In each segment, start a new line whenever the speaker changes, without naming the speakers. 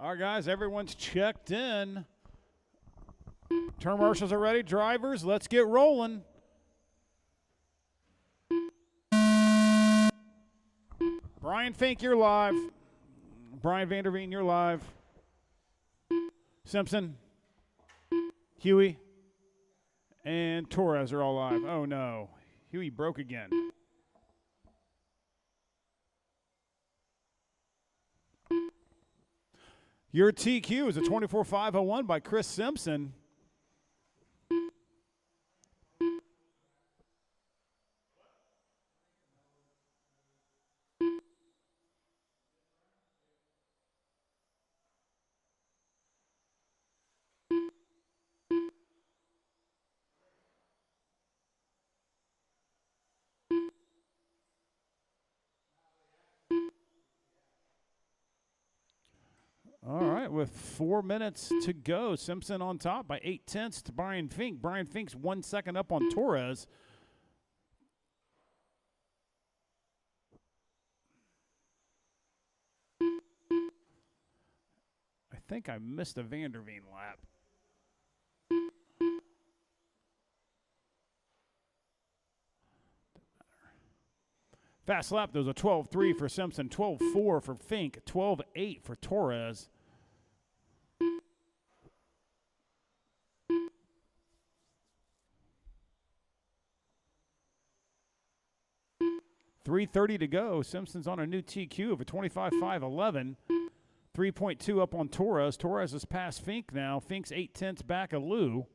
All right, guys, everyone's checked in. Turn marshals are ready. Drivers, let's get rolling. Brian Fink, you're live. Brian Vanderveen, you're live. Simpson, Huey, and Torres are all live. Oh, no. Huey broke again. Your TQ is a 24.501 by Chris Simpson. All right, with 4 minutes to go, Simpson on top by 0.8 to Brian Fink. Brian Fink's 1 second up on Torres. I think I missed a Vanderveen lap. Fast lap, there was a 12.3 for Simpson, 12.4 for Fink, 12.8 for Torres. .330 to go. Simpson's on a new TQ of a 25.511. 3.2 up on Torres. Torres has passed Fink now. Fink's 0.8 back of Lou.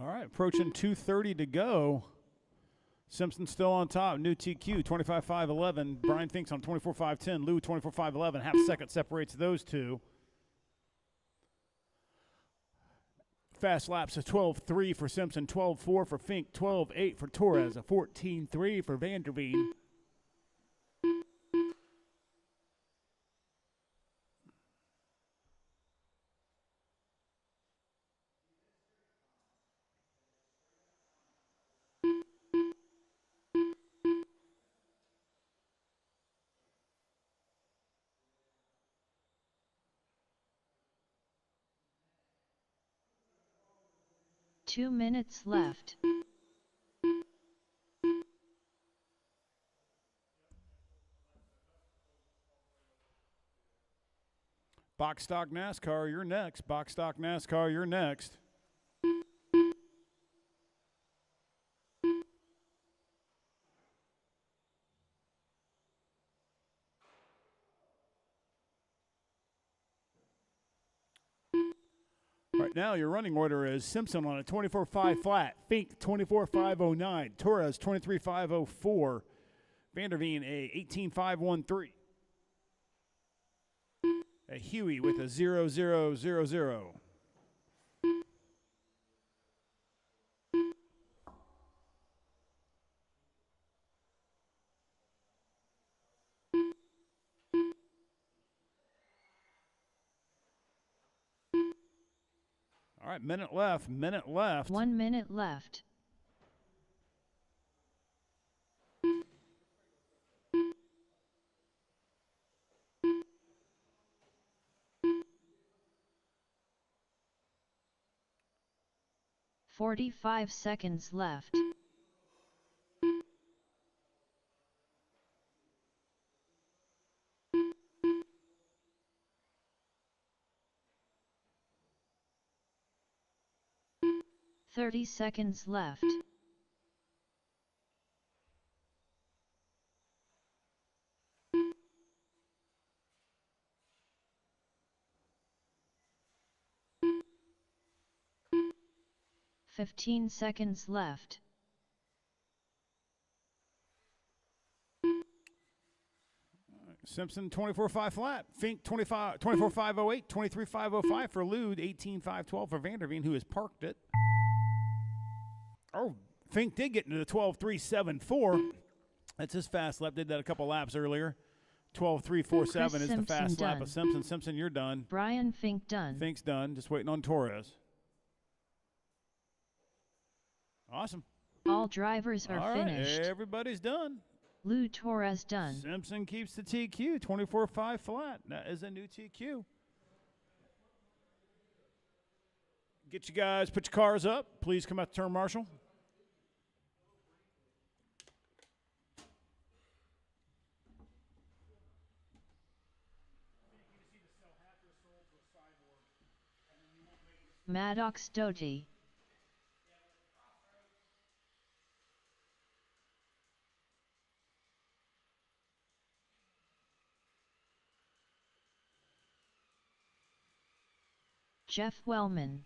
All right, approaching 2:30 to go. Simpson still on top. New TQ, 25.511. Brian Fink's on 24.510. Lou, 24.511. Half second separates those two. Fast laps, a 12.3 for Simpson, 12.4 for Fink, 12.8 for Torres, a 14.3 for Vanderveen.
Two minutes left.
Box Stock NASCAR, you're next. Box Stock NASCAR, you're next. Right now, your running order is Simpson on a 24.5 flat, Fink 24.509, Torres 23.504, Vanderveen a 18.513, a Huey with a 0.000. All right, minute left.
1 minute left. .45 seconds left. .30 seconds left. .15 seconds left.
Simpson 24.5 flat. Fink 24.508, 23.505 for Lude, 18.512 for Vanderveen, who has parked it. Oh, Fink did get into the 12.374. That's his fast lap. Did that a couple laps earlier. 12.347 is the fast lap of Simpson. Simpson, you're done.
Brian Fink done.
Fink's done. Just waiting on Torres. Awesome.
All drivers are finished.
Everybody's done.
Lou Torres done.
Simpson keeps the TQ, 24.5 flat. That is a new TQ. Get you guys, put your cars up. Please come out to turn marshal.
Maddox Doty. Jeff Wellman.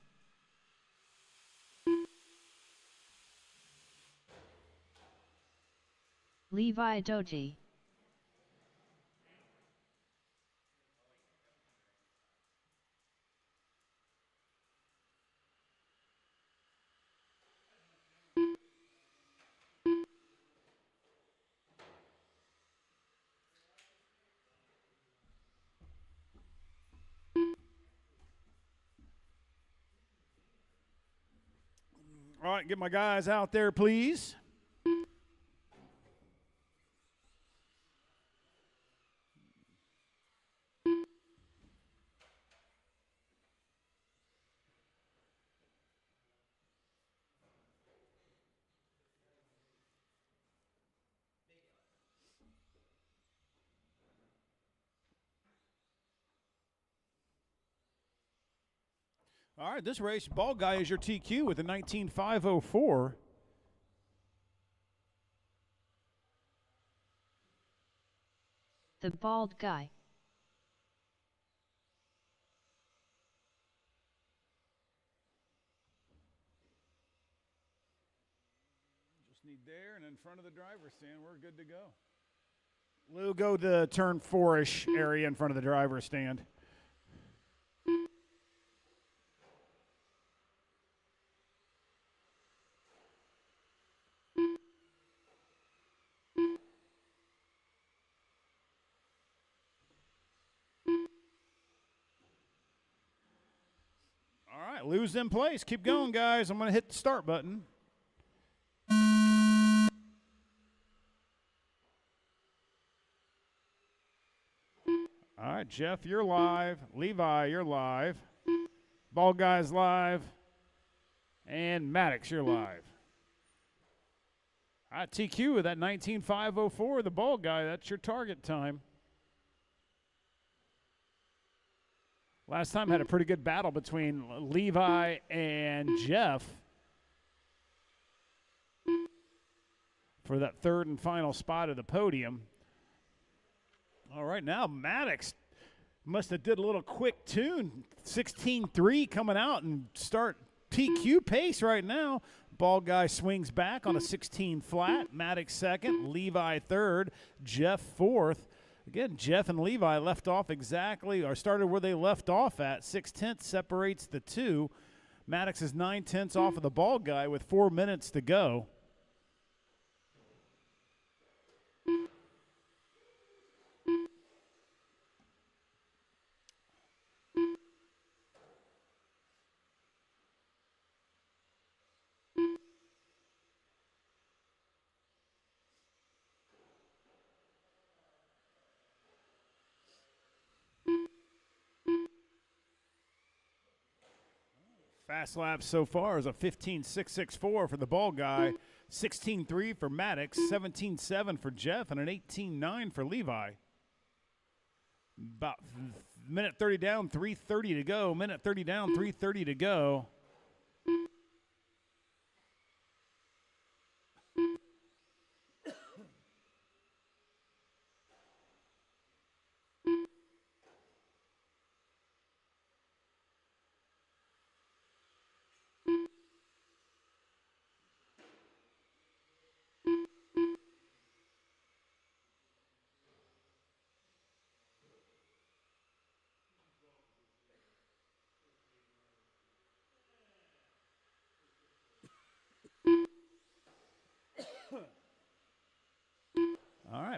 Levi Doty.
All right, get my guys out there, please. All right, this race, ball guy is your TQ with a 19.504.
The bald guy.
Just need there and in front of the driver's stand. We're good to go. We'll go to turn 4-ish area in front of the driver's stand. All right, Lou's in place. Keep going, guys. I'm going to hit the start button. All right, Jeff, you're live. Levi, you're live. Ball guy's live. And Maddox, you're live. All right, TQ with that 19.504, the ball guy. That's your target time. Last time had a pretty good battle between Levi and Jeff for that third and final spot of the podium. All right, now Maddox must have did a little quick tune. 16.3 coming out and start TQ pace right now. Ball guy swings back on a 16 flat. Maddox second, Levi third, Jeff fourth. Again, Jeff and Levi left off exactly, or started where they left off at. 6/10 separates the two. Maddox is 9/10 off of the ball guy with 4 minutes to go. Fast lap so far is a 15.664 for the ball guy, 16.3 for Maddox, 17.7 for Jeff, and an 18.9 for Levi. About minute 30 down, 3:30 to go. Minute 30 down, 3:30 to go.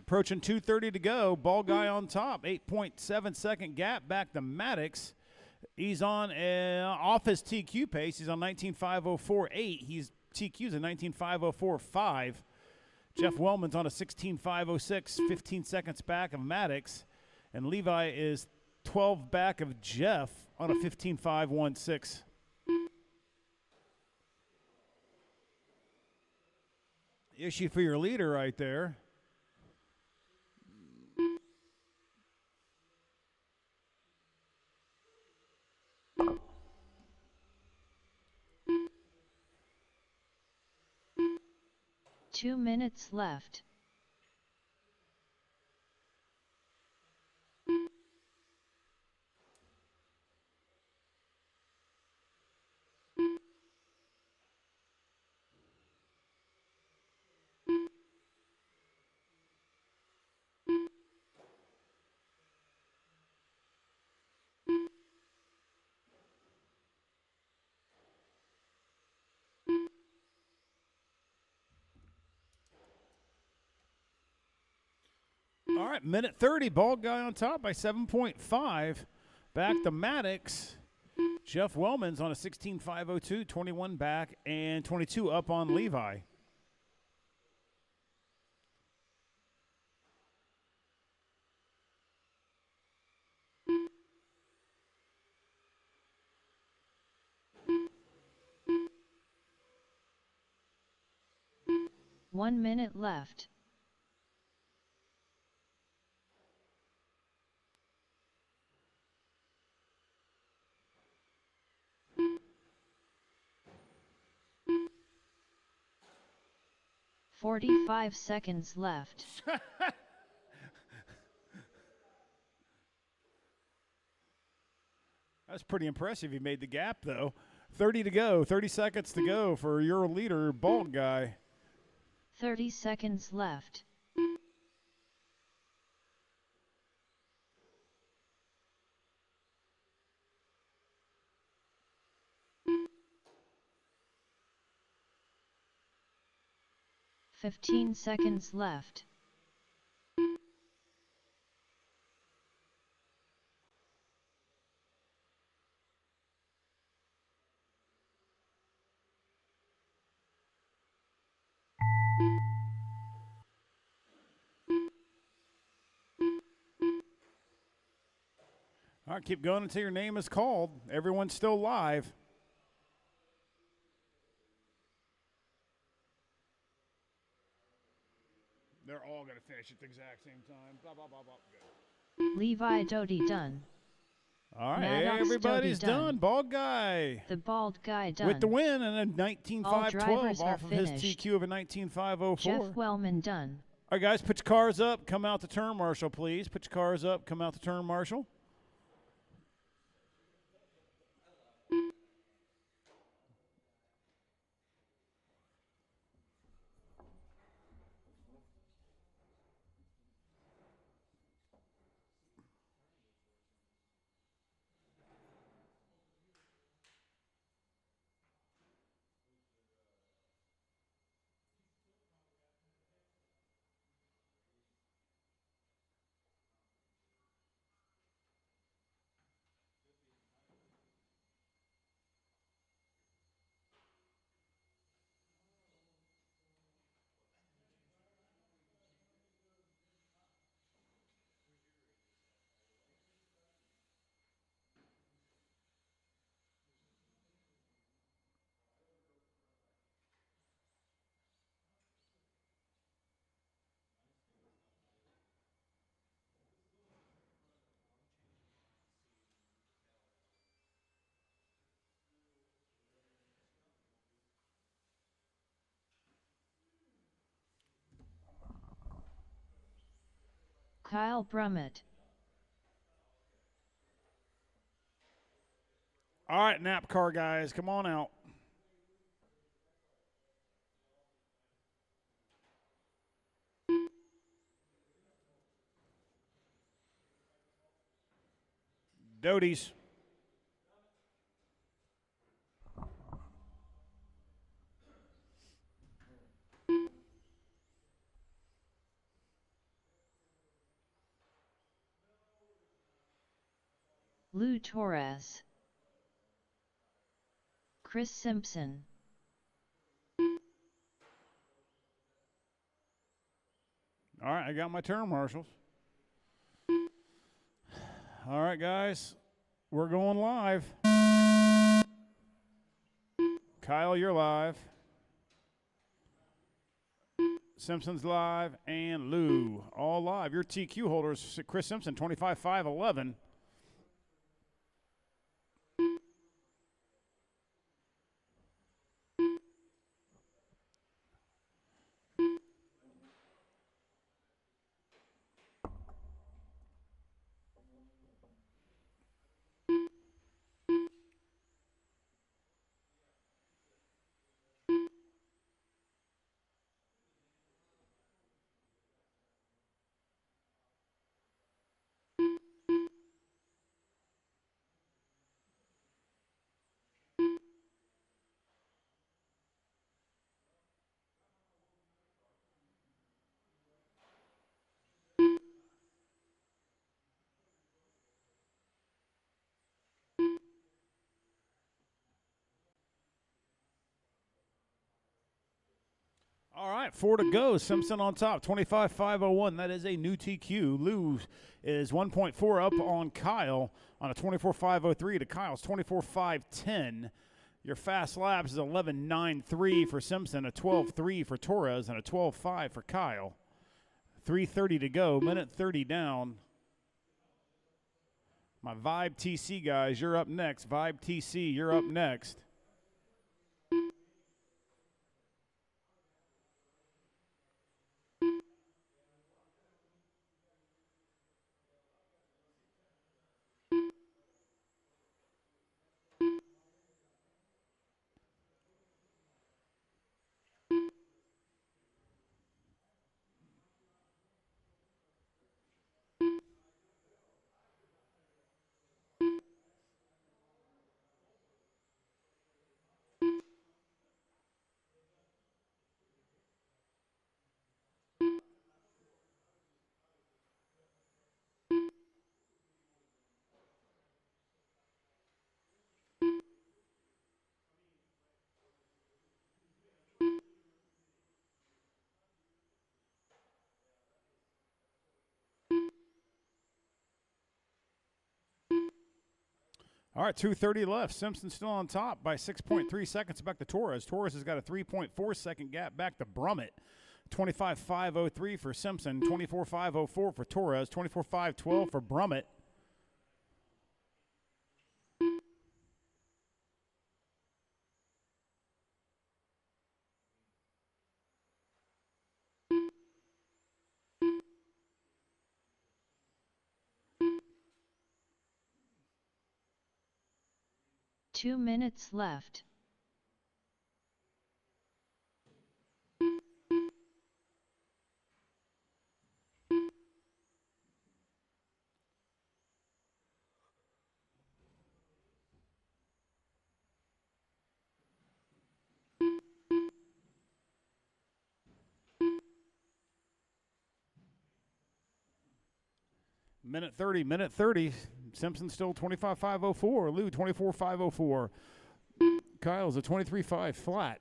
Approaching 2:30 to go. Ball guy on top. 8.7-second gap back to Maddox. He's on off his TQ pace. He's on 19.504.8. He's TQ's a 19.504.5. Jeff Wellman's on a 16.506, 15 seconds back of Maddox. And Levi is 12 back of Jeff on a 15.516. Issue for your leader right there.
Two minutes left.
All right, minute 30. Ball guy on top by 7.5. Back to Maddox. Jeff Wellman's on a 16.502, 21 back, and 22 up on Levi.
One minute left. "45 seconds left."
That's pretty impressive. He made the gap, though. 30 to go. 30 seconds to go for your leader, Bald Guy.
30 seconds left. "15 seconds left."
All right, keep going until your name is called. Everyone's still live. They're all going to finish at the exact same time. Blah, blah, blah, blah. Good.
Levi Doty done.
All right,
Maddox
everybody's
Doty
done. Bald Guy.
The Bald Guy done.
With the win and a
All
19.512
drivers
off
are
of his
finished.
TQ of a 19.504.
Jeff Wellman done.
All right, guys, put your cars up. Come out to turn marshal, please. Put your cars up. Come out to turn marshal.
Kyle Brummett.
All right, nap car guys, come on out. Doties.
Lou Torres. Chris Simpson.
All right, I got my turn marshals. All right, guys, we're going live. Kyle, you're live. Simpson's live, and Lou, all live. Your TQ holders, Chris Simpson, 25-5-11. All right, 4 to go. Simpson on top, 25-5-01. That is a new TQ. Lou is 1.4 up on Kyle on a 24-5-03 to Kyle's 24-5-10. Your fast laps is 11-9-3 for Simpson, a 12-3 for Torres, and a 12-5 for Kyle. 3:30 to go, minute 30 down. My Vibe TC guys, you're up next. Vibe TC, you're up next. All right, 2:30 left. Simpson still on top by 6.3 seconds back to Torres. Torres has got a 3.4 second gap back to Brummett. 25-5-03 for Simpson, 24-5-04 for Torres, 24-5-12 for Brummett.
Two minutes left.
Minute 30. Simpson still 25-5-04. Lou 24-5-04. Kyle's a 23-5 flat.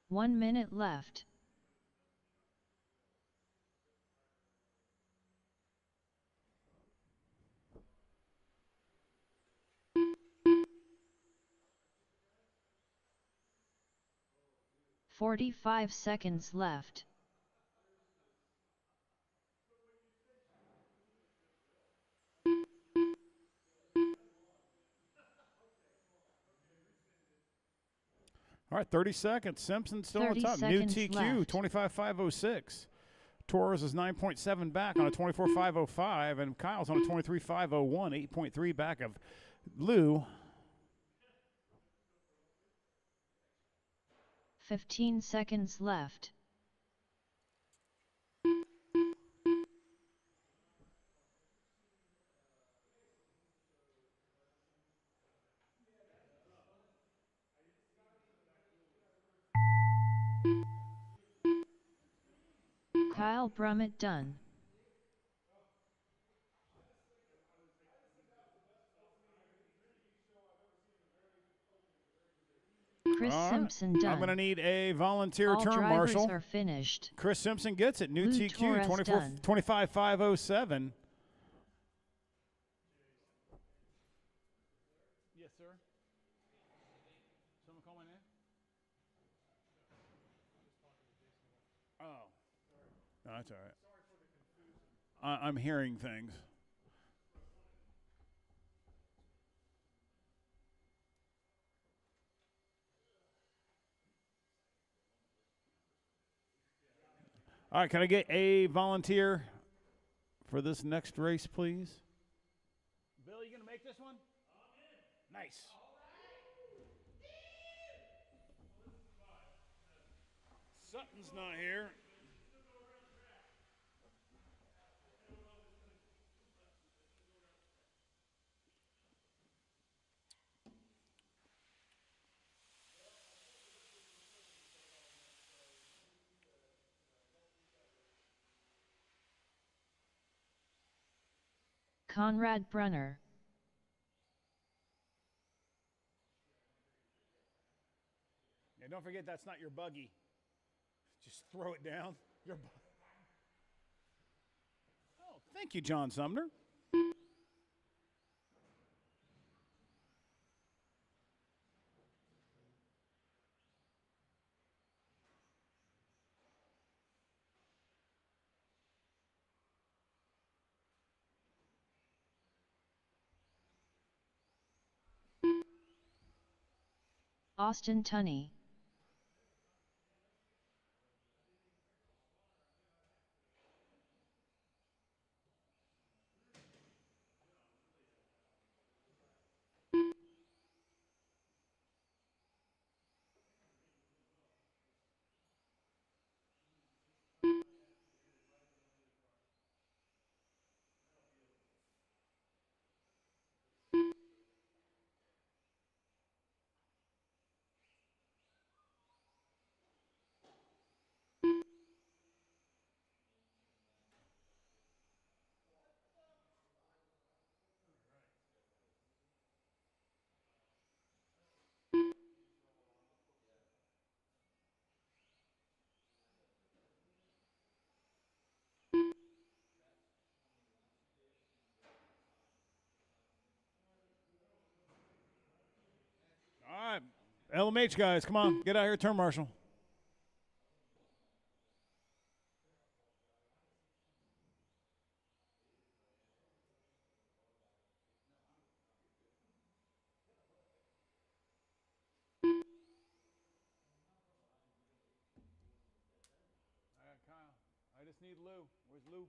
One minute left. "45 seconds left.
All right, 30 seconds. Simpson still on
30
top. New
seconds
TQ,
left.
25-5-06. Torres is 9.7 back on a 24-5-05, and Kyle's on a 23-5-01, 8.3 back of Lou.
15 seconds left. Kyle Brummett done. Chris Simpson done.
I'm going to need a volunteer
All
term
drivers
marshal.
are finished.
Chris Simpson gets it. New
Lou
TQ,
Torres
25,507. Yes, sir. Someone call my name? Oh. No, that's all right. Sorry for the confusion. I'm hearing things. All right, can I get a volunteer for this next race, please? Bill, you going to make this one? Nice. Sutton's not here.
Conrad Brunner.
Yeah, don't forget that's not your buggy. Just throw it down. Oh, thank you, John Sumner.
Austin Tunney.
All right, LMH guys, come on, get out here, turn marshal. Kyle, I just need Lou. Where's Lou?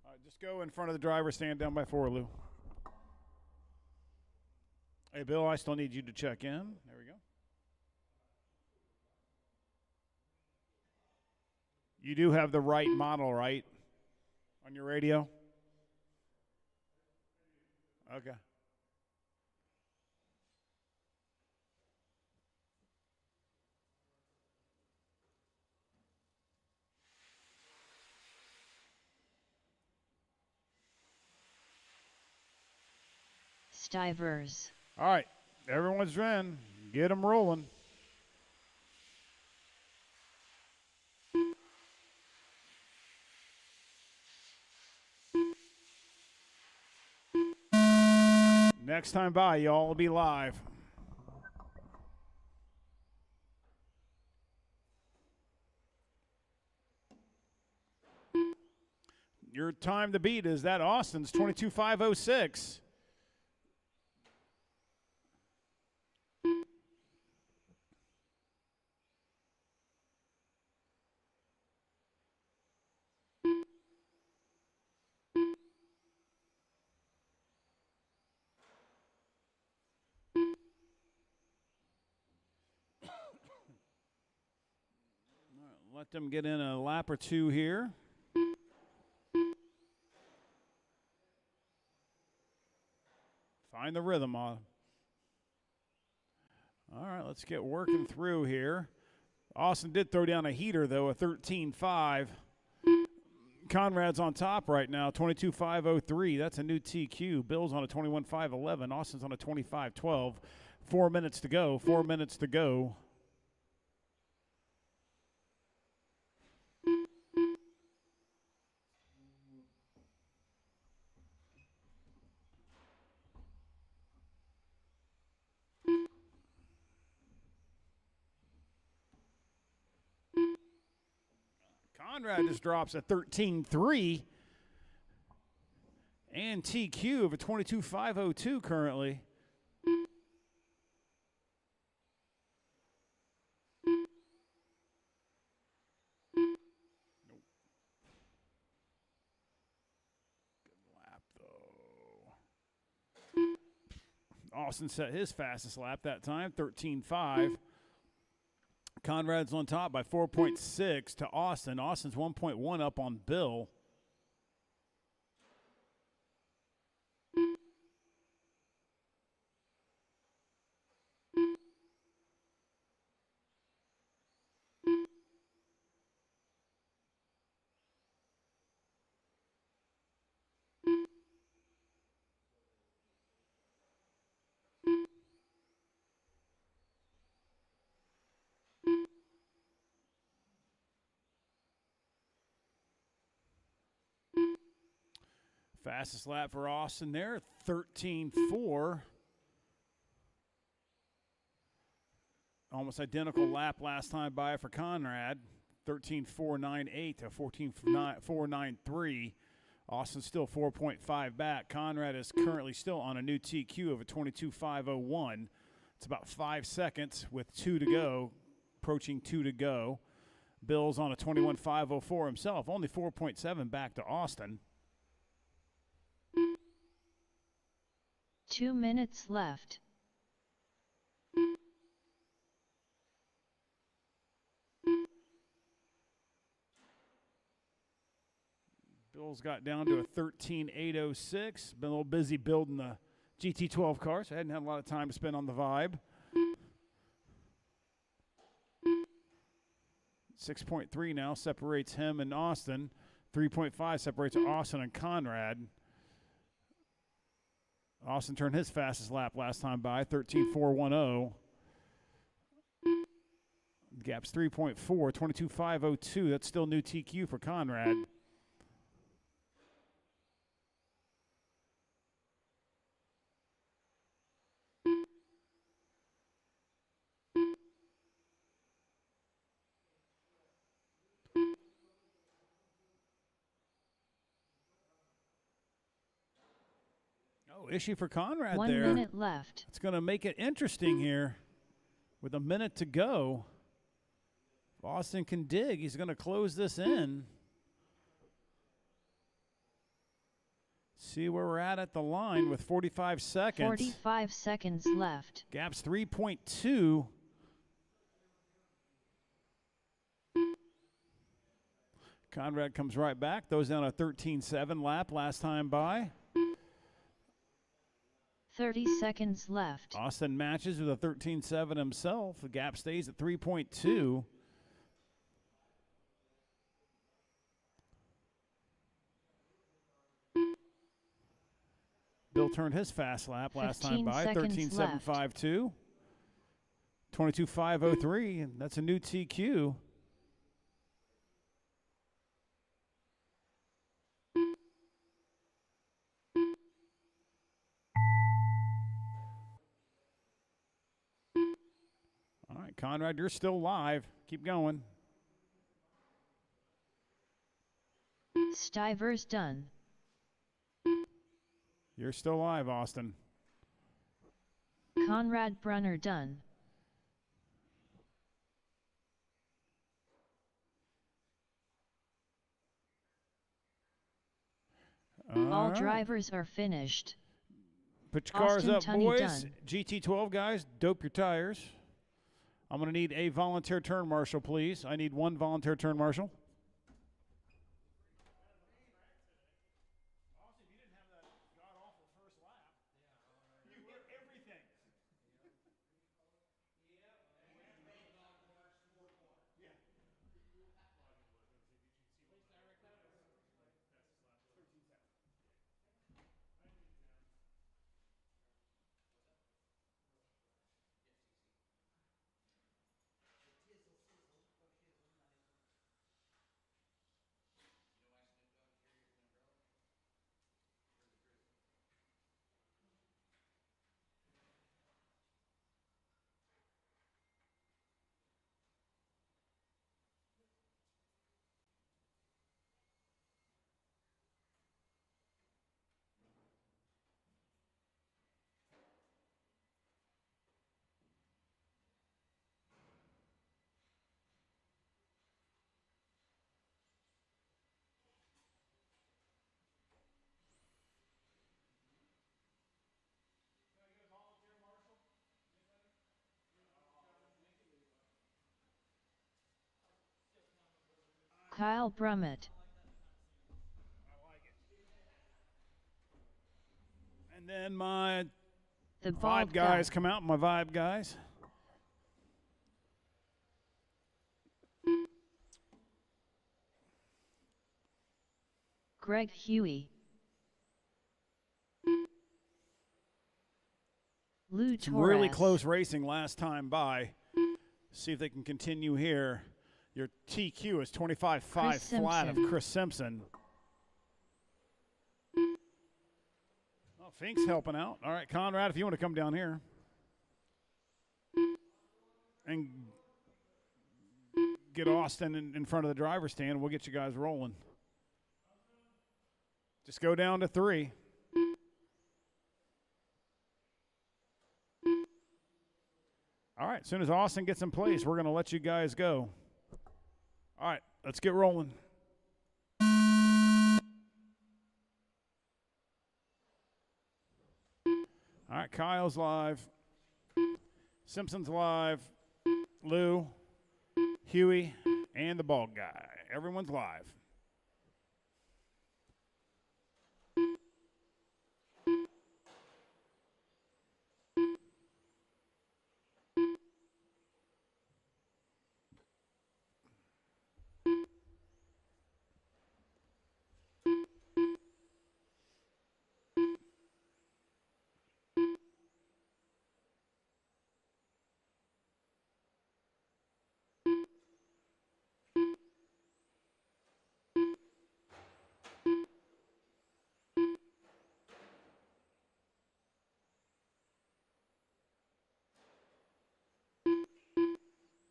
All right, just go in front of the driver, stand down by 4, Lou. Hey, Bill, I still need you to check in. There we go. You do have the right model, right? On your radio? Okay.
Stivers.
All right, everyone's in. Get them rolling. Next time by, y'all will be live. Your time to beat is that Austin's 22,506. Let them get in a lap or two here. Find the rhythm on. All right, let's get working through here. Austin did throw down a heater, though, a 13.5. Conrad's on top right now, 22.503. That's a new TQ. Bill's on a 21.511. Austin's on a 25.12. 4 minutes to go. 4 minutes to go. Conrad just drops a 13.3 and TQ of a 22.502 currently. Nope. Good lap, though. Austin set his fastest lap that time, 13.5. Conrad's on top by 4.6 to Austin. Austin's 1.1 up on Bill. Fastest lap for Austin there, 13.4. Almost identical lap last time by for Conrad, 13.498 to 14.493. Austin's still 4.5 back. Conrad is currently still on a new TQ of a 22.501. It's about 5 seconds with 2 to go, approaching 2 to go. Bill's on a 21.504 himself, only 4.7 back to Austin.
2 minutes left.
Bill's got down to a 13.806. Been a little busy building the GT12 car, so I hadn't had a lot of time to spend on the Vibe. 6.3 now separates him and Austin. 3.5 separates Austin and Conrad. Austin turned his fastest lap last time by, 13.410. Gap's 3.4, 22.502. That's still new TQ for Conrad. Oh, issue for Conrad
1
there.
1 minute left.
It's going to make it interesting here with a minute to go. If Austin can dig, he's going to close this in. See where we're at the line with 45 seconds.
45 seconds left.
Gap's 3.2. Conrad comes right back. Throws down a 13.7 lap last time by.
30 seconds left.
Austin matches with a 13.7 himself. The gap stays at 3.2. Bill turned his fast lap last time by, 13.752. 22.503, and that's a new TQ. All right, Conrad, you're still live. Keep going.
Stivers done.
You're still live, Austin.
Conrad Brunner done. All
right.
drivers are finished.
Put your cars
Austin
up,
Tunney
boys.
done.
GT12 guys, dope your tires. I'm going to need a volunteer turn marshal, please. I need one volunteer turn marshal.
Kyle Brummett.
And then my
The
vibe
bald
guys
guy.
come out, my vibe guys.
Greg Huey. Lou
Some
Torres.
really close racing last time by. See if they can continue here. Your TQ is 25-5
Chris
flat of
Simpson.
Chris Simpson. Oh, Fink's helping out. All right, Conrad, if you want to come down here. And get Austin in front of the driver's stand, we'll get you guys rolling. Just go down to 3. All right, as soon as Austin gets in place, we're going to let you guys go. All right, let's get rolling. All right, Kyle's live. Simpson's live. Lou, Huey, and the bald guy. Everyone's live.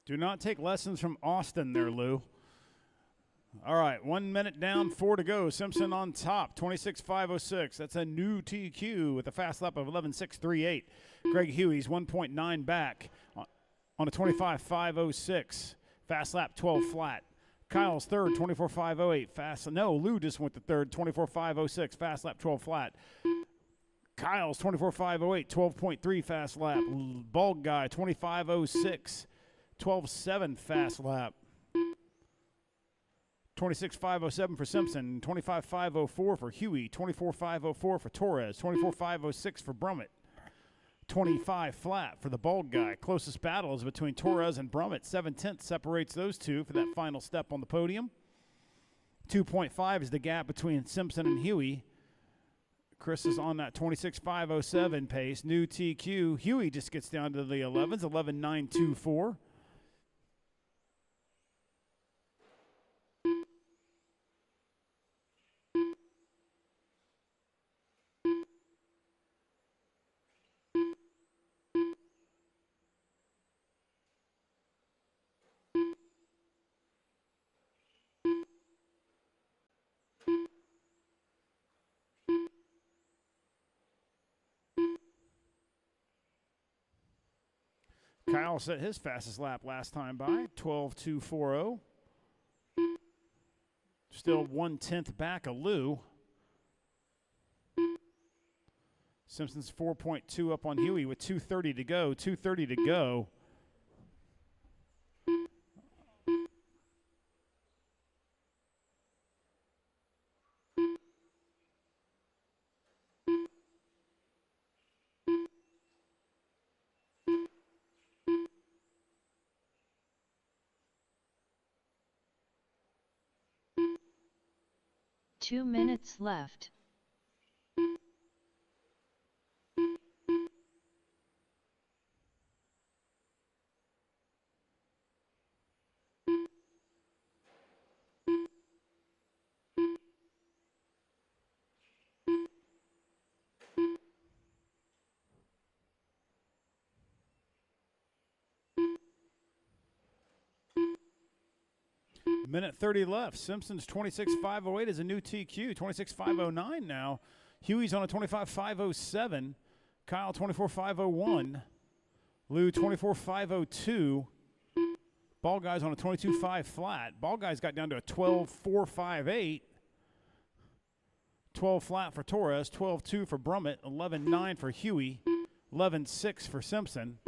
Do not take lessons from Austin there, Lou. All right, 1 minute down, 4 to go. Simpson on top, 26.506. That's a new TQ with a fast lap of 11.638. Greg Huey's 1.9 back on a 25.506. Fast lap 12 flat. Kyle's third, 24.508. Lou just went to third, 24.506. Fast lap 12 flat. Kyle's 24.508, 12.3 fast lap. Bald guy, 25.06. 12.7 fast lap. 26.507 for Simpson. 25.504 for Huey. 24.504 for Torres. 24.506 for Brummett. 25 flat for the bald guy. Closest battle is between Torres and Brummett. 7/10 separates those two for that final step on the podium. 2.5 is the gap between Simpson and Huey. Chris is on that 26.507 pace. New TQ. Huey just gets down to the 11s. 11.924. Kyle set his fastest lap last time by, 12.240. Still 1/10 back of Lou. Simpson's 4.2 up on Huey with 2:30 to go. 2:30 to go.
2 minutes left.
Minute 30 left. Simpson's 26.508 is a new TQ. 26.509 now. Huey's on a 25.507. Kyle 24.501. Lou 24.502. Ball Guy's on a 22.5 flat. Ball Guy's got down to a 12.458. 12 flat for Torres. 12.2 for Brummett. 11.9 for Huey. 11.6 for Simpson.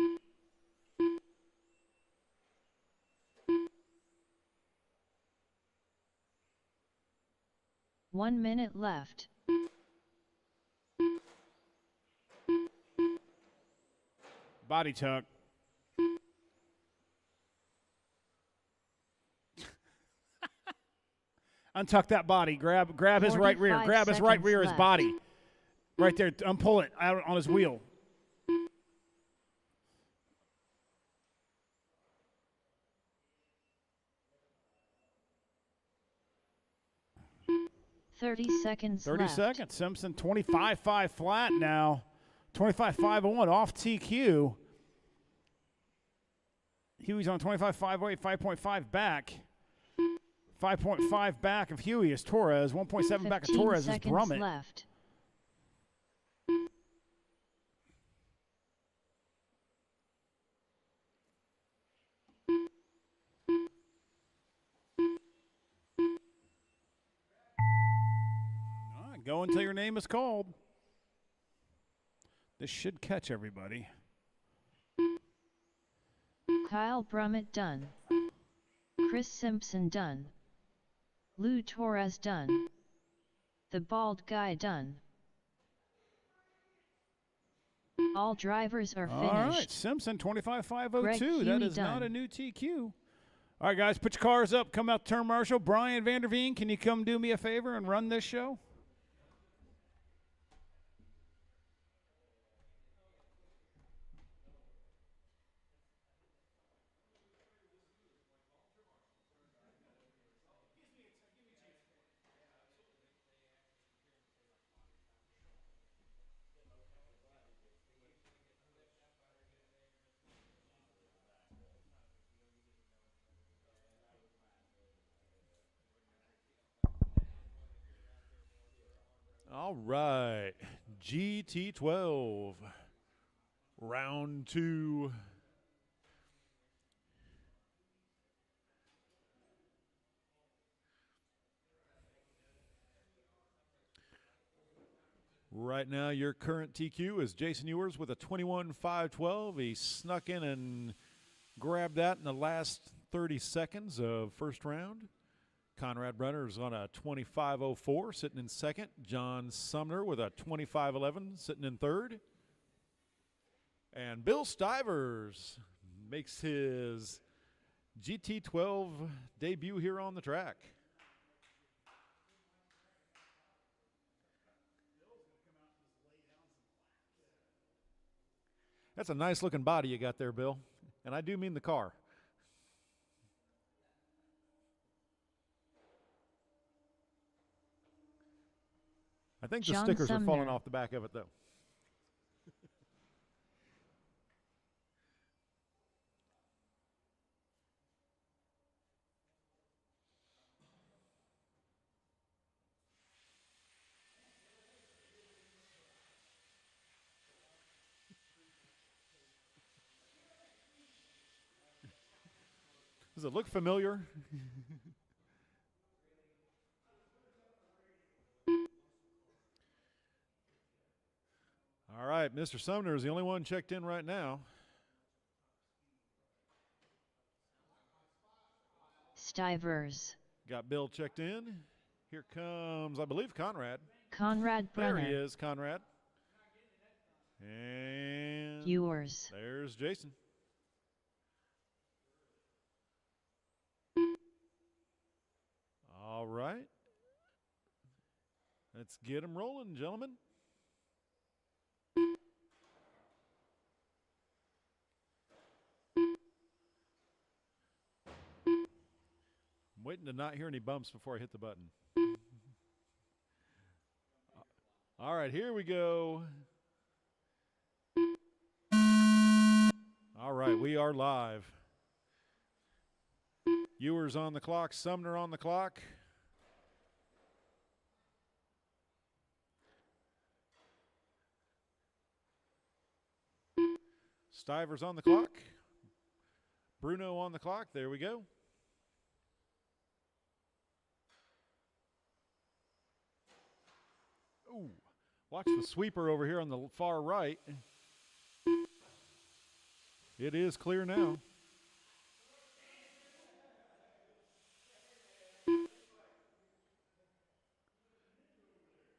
One minute left.
Body tuck. Untuck that body. Grab his right rear.
45
Grab his right rear, his
left.
body. Right there. Unpull it out on his wheel.
Thirty seconds
30
left.
seconds. Simpson 25.5 flat now. 25.501 off TQ. Huey's on 25.508, 5.5 back. 5.5 back of Huey is Torres. 1.7 back of Torres is Brummett.
Left.
All right, go until your name is called. This should catch everybody.
Kyle Brummett done. Chris Simpson done. Lou Torres done. The Bald Guy done. All drivers are finished.
All right, Simpson 25.502.
Greg
That
Huey
is
done.
not a new TQ. All right, guys, put your cars up. Come out to turn marshal. Brian Vanderveen, can you come do me a favor and run this show?
All right, GT12, round 2. Right now, your current TQ is Jason Ewers with a 21.512. He snuck in and grabbed that in the last 30 seconds of first round. Conrad Brenner's on a 25.04, sitting in second. John Sumner with a 25.11, sitting in third. And Bill Stivers makes his GT12 debut here on the track. That's a nice looking body you got there, Bill. And I do mean the car. I think the
John
stickers are falling
Sumner.
off the back of it, though. Does it look familiar? All right, Mr. Sumner is the only one checked in right now.
Stivers.
Got Bill checked in. Here comes, I believe, Conrad.
Conrad
There
Brenner.
he is, Conrad. And
Ewers.
there's Jason. All right. Let's get them rolling, gentlemen. I'm waiting to not hear any bumps before I hit the button. All right, here we go. All right, we are live. Ewers on the clock, Sumner on the clock. Stivers on the clock. Bruno on the clock. There we go. Ooh, watch the sweeper over here on the far right. It is clear now.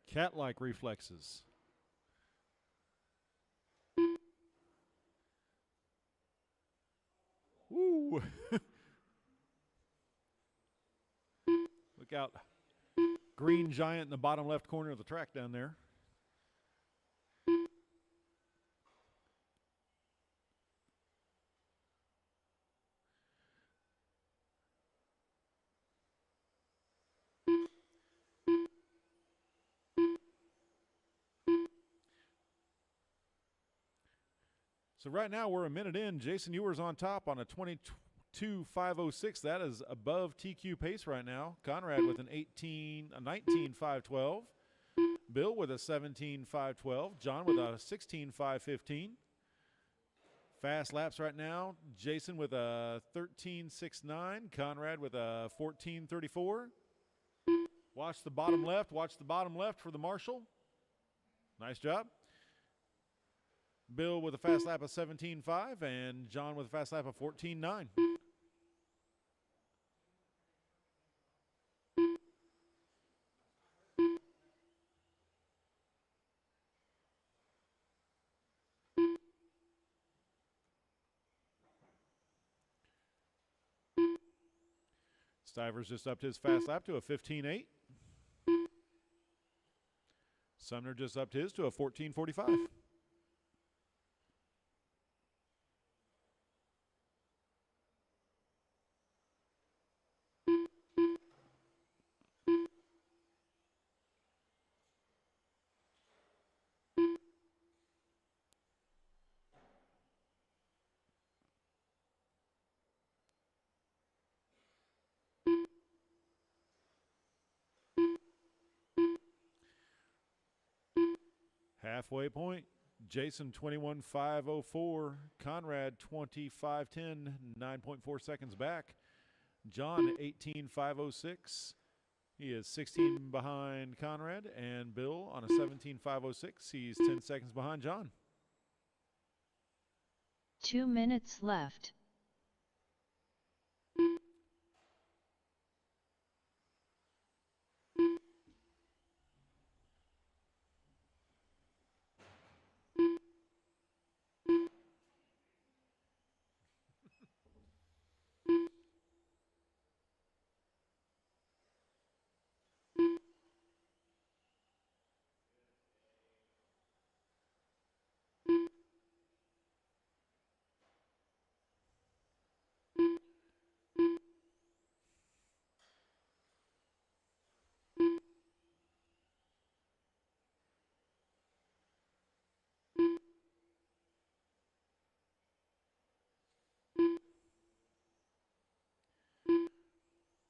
Cat-like reflexes. Woo! Look out. Green giant in the bottom left corner of the track down there. So right now we're a minute in. Jason Ewers on top on a 22.506. That is above TQ pace right now. Conrad with a 19.512. Bill with a 17.512. John with a 16.515. Fast laps right now. Jason with a 13.69. Conrad with a 14.34. Watch the bottom left. Watch the bottom left for the marshal. Nice job. Bill with a fast lap of 17.5 and John with a fast lap of 14.9. Stivers just upped his fast lap to a 15.8. Sumner just upped his to a 14.45. Halfway point, Jason 21.504, Conrad 25.10, 9.4 seconds back. John 18.506. He is 16 behind Conrad, and Bill on a 17.506. He's 10 seconds behind John.
2 minutes left.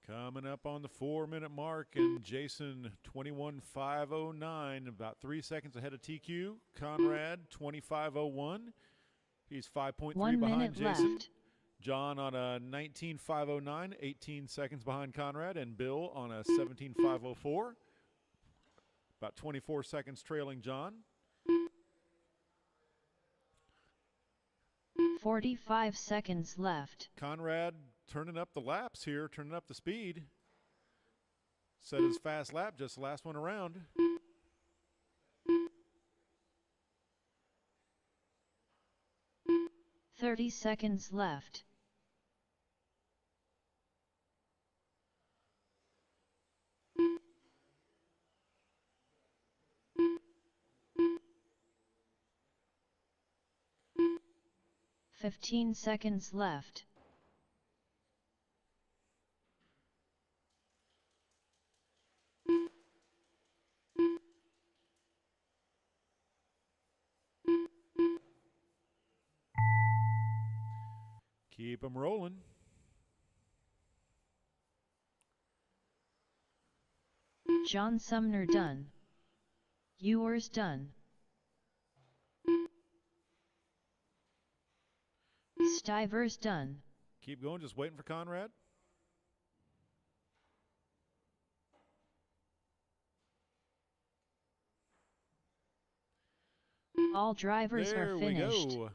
Coming up on the 4-minute mark, and Jason 21.509, about 3 seconds ahead of TQ. Conrad 25.01. He's 5.3
1
behind
minute
Jason.
left.
John on a 19.509, 18 seconds behind Conrad, and Bill on a 17.504. About 24 seconds trailing John.
45 seconds left.
Conrad turning up the laps here, turning up the speed. Set his fast lap, just the last one around.
30 seconds left. 15 seconds left.
Keep them rolling.
John Sumner done. Ewers done. Stivers done.
Keep going, just waiting for Conrad.
All drivers
There
are
we
finished.
go.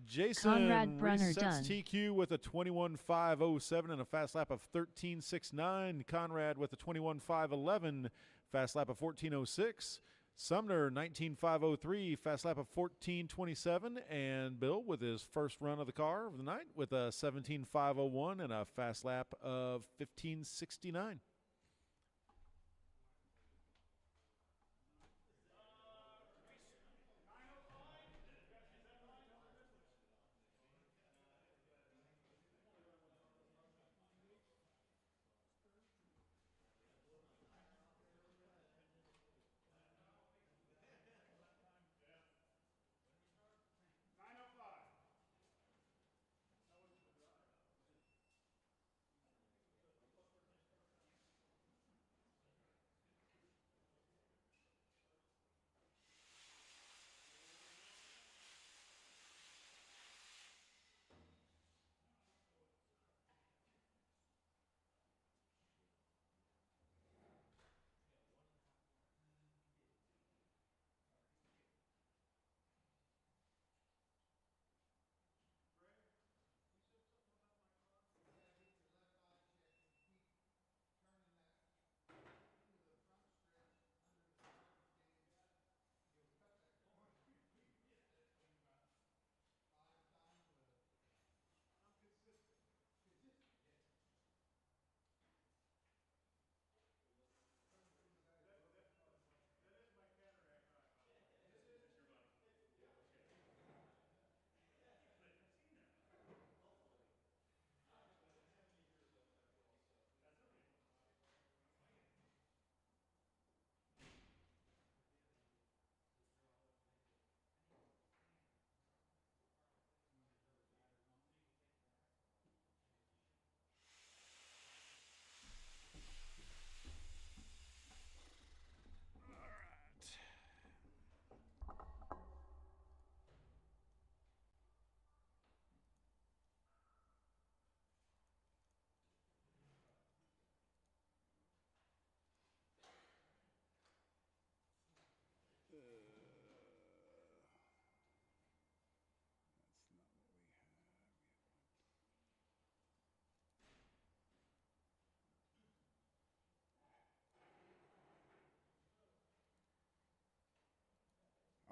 Jason
Conrad Brunner
resets
done.
TQ with a 21.507 and a fast lap of 13.69. Conrad with a 21.511, fast lap of 14.06. Sumner 19.503, fast lap of 14.27. And Bill with his first run of the car of the night with a 17.501 and a fast lap of 15.69.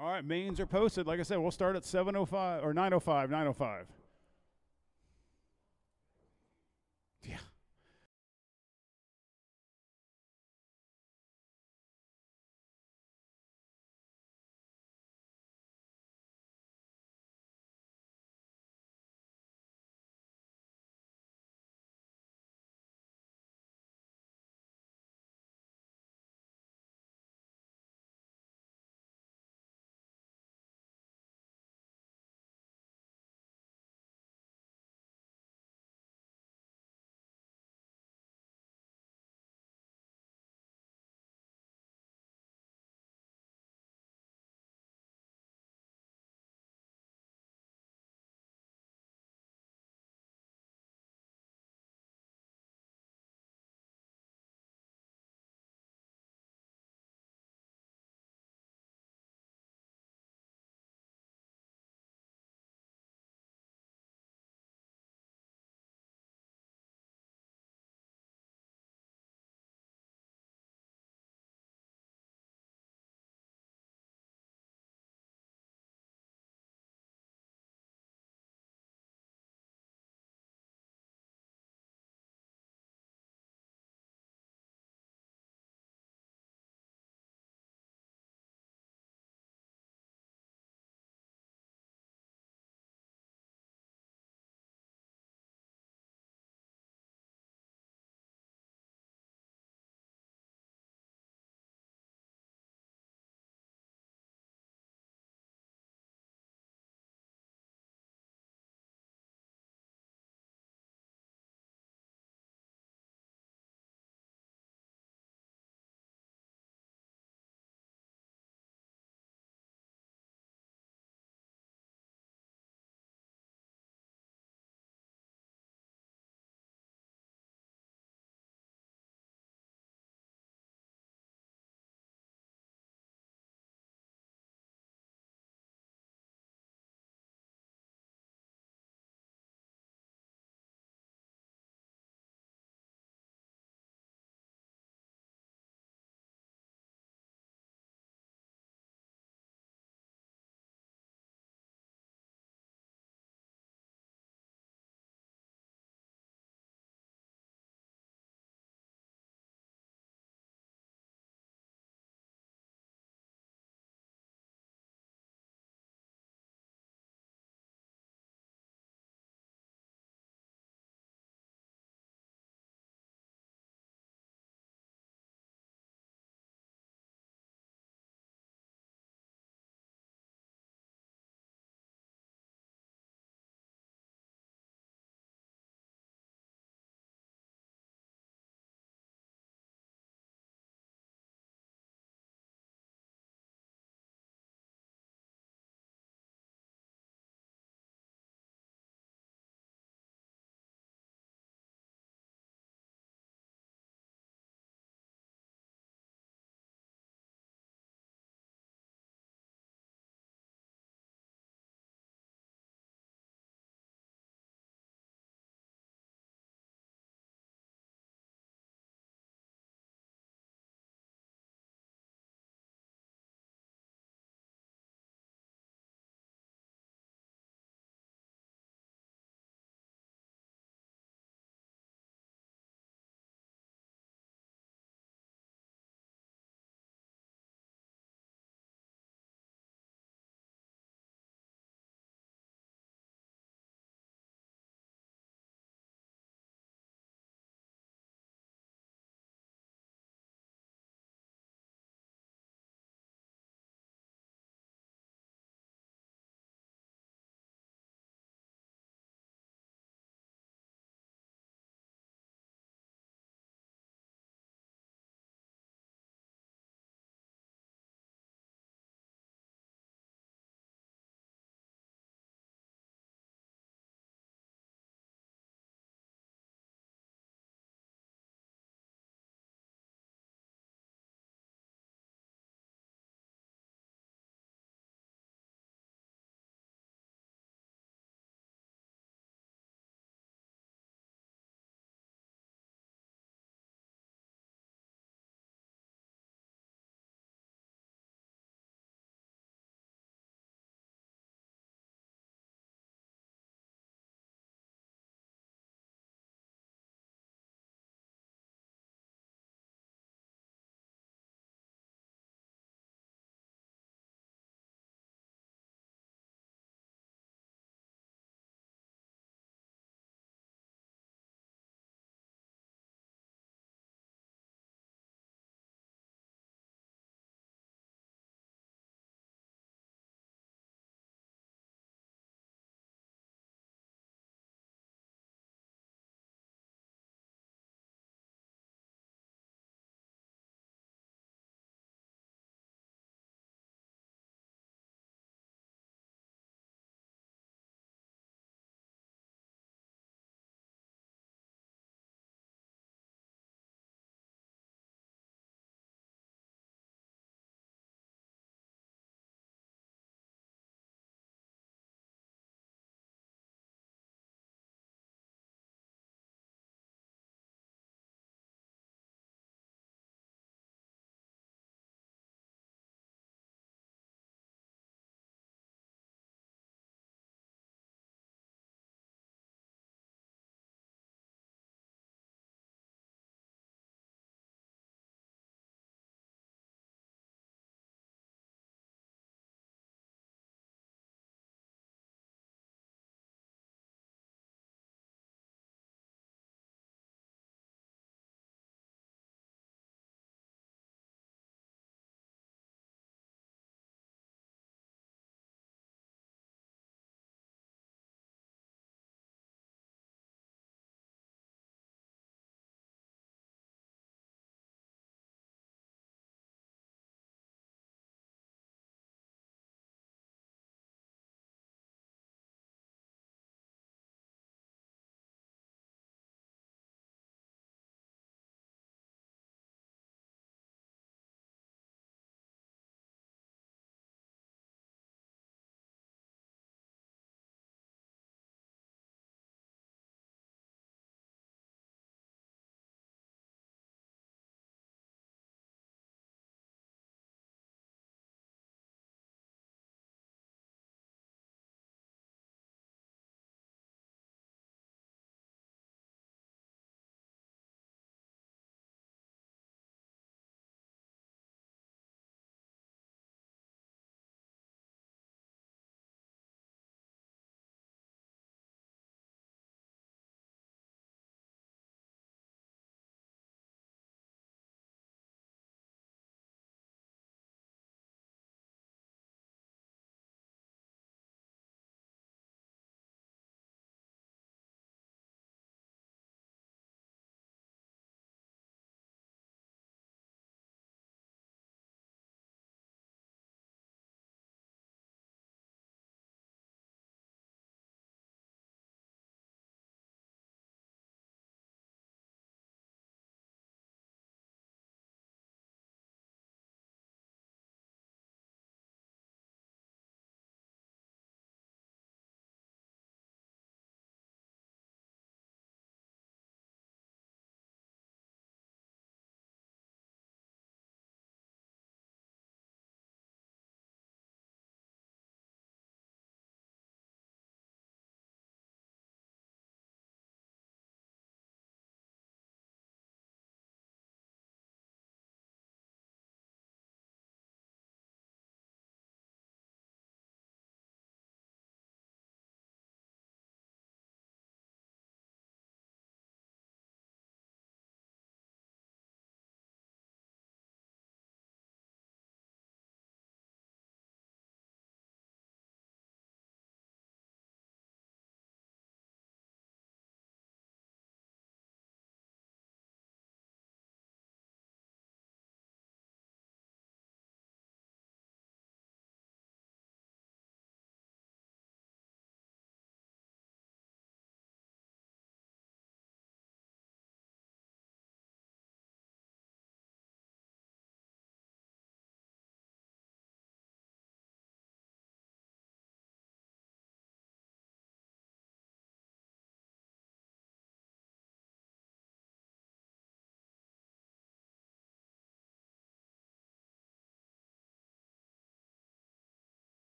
All right, mains are posted. Like I said, we'll start at 7:05 or 9:05. 9:05. Yeah.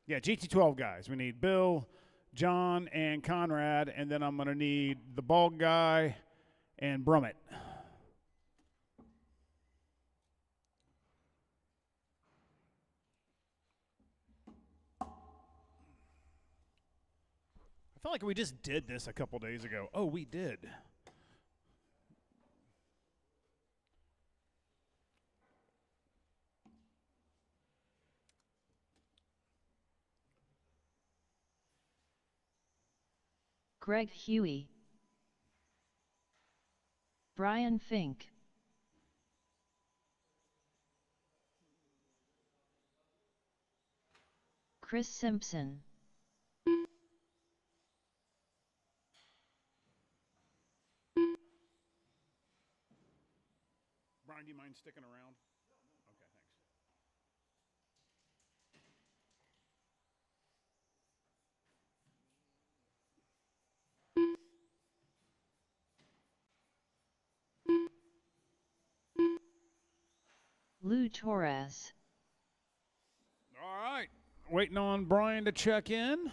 Yeah, GT12 guys. We need Bill, John, and Conrad, and then I'm going to need the bald guy and Brummett. I felt like we just did this a couple days ago. Oh, we did.
Greg Huey, Brian Fink, Chris Simpson,
Brian, do you mind sticking around? Okay, thanks.
Lou Torres,
All right. Waiting on Brian to check in.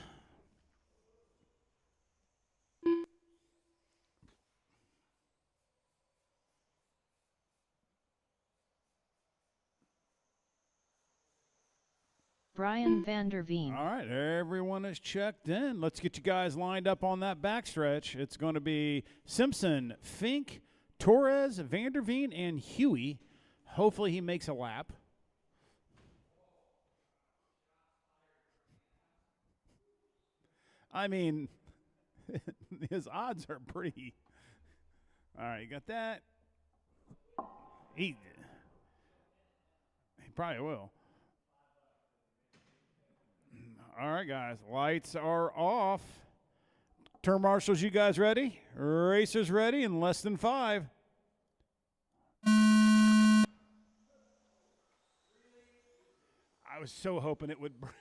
Brian Vanderveen.
All right, everyone is checked in. Let's get you guys lined up on that backstretch. It's going to be Simpson, Fink, Torres, Vanderveen, and Huey. Hopefully he makes a lap. I mean, his odds are pretty. All right, you got that? He probably will. All right, guys, lights are off. Turn marshals, you guys ready? Racers ready in less than 5. I was so hoping it would break.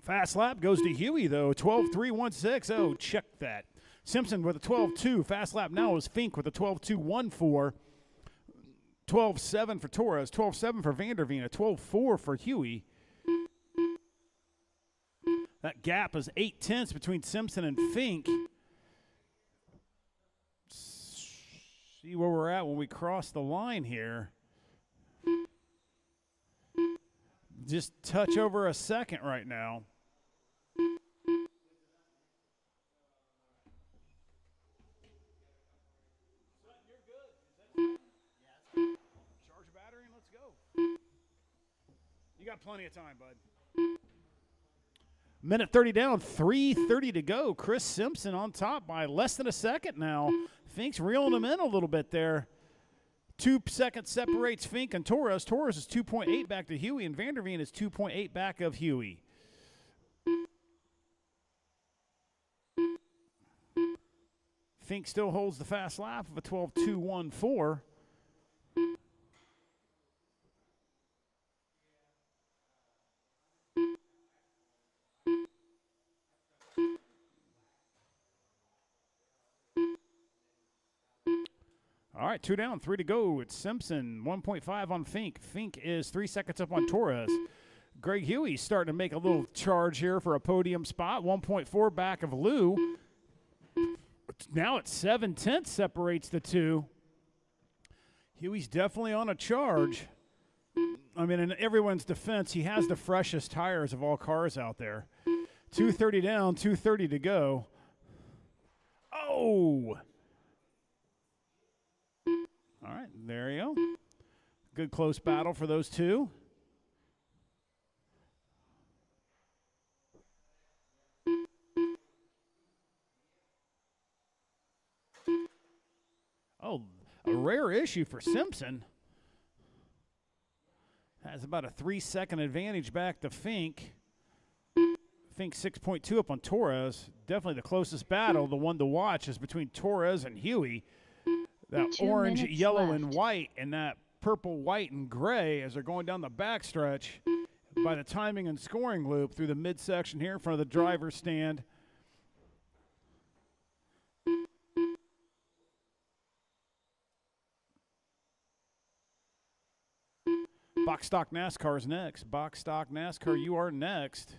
Fast lap goes to Huey, though. 12.316. Oh, check that. Simpson with a 12.2. Fast lap now is Fink with a 12.214. 12.7 for Torres. 12.7 for Vanderveen. A 12.4 for Huey. That gap is 0.8 between Simpson and Fink. See where we're at when we cross the line here. Just touch over a second right now. Charge your battery and let's go. You got plenty of time, bud. Minute 30 down, 3:30 to go. Chris Simpson on top by less than a second now. Fink's reeling him in a little bit there. 2 seconds separates Fink and Torres. Torres is 2.8 back to Huey, and Vanderveen is 2.8 back of Huey. Fink still holds the fast lap of a 12.214. All right, 2 down, 3 to go. It's Simpson, 1.5 on Fink. Fink is 3 seconds up on Torres. Greg Huey starting to make a little charge here for a podium spot. 1.4 back of Lou. Now it's 7/10 separates the two. Huey's definitely on a charge. I mean, in everyone's defense, he has the freshest tires of all cars out there. 2:30 down, 2:30 to go. Oh! All right, there you go. Good close battle for those two. Oh, a rare issue for Simpson. Has about a 3-second advantage back to Fink. Fink 6.2 up on Torres. Definitely the closest battle. The one to watch is between Torres and Huey. That
2
orange,
minutes
yellow,
left.
and white, and that purple, white, and gray as they're going down the backstretch by the timing and scoring loop through the midsection here in front of the driver's stand. Box Stock NASCAR is next. Box Stock NASCAR, you are next.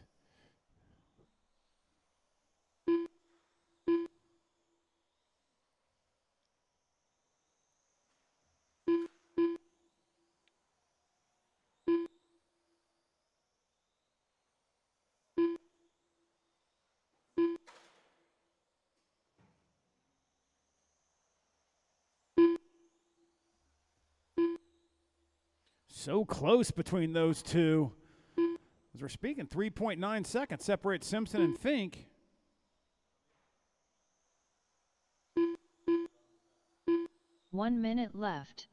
So close between those two. As we're speaking, 3.9 seconds separates Simpson and Fink.
One minute left.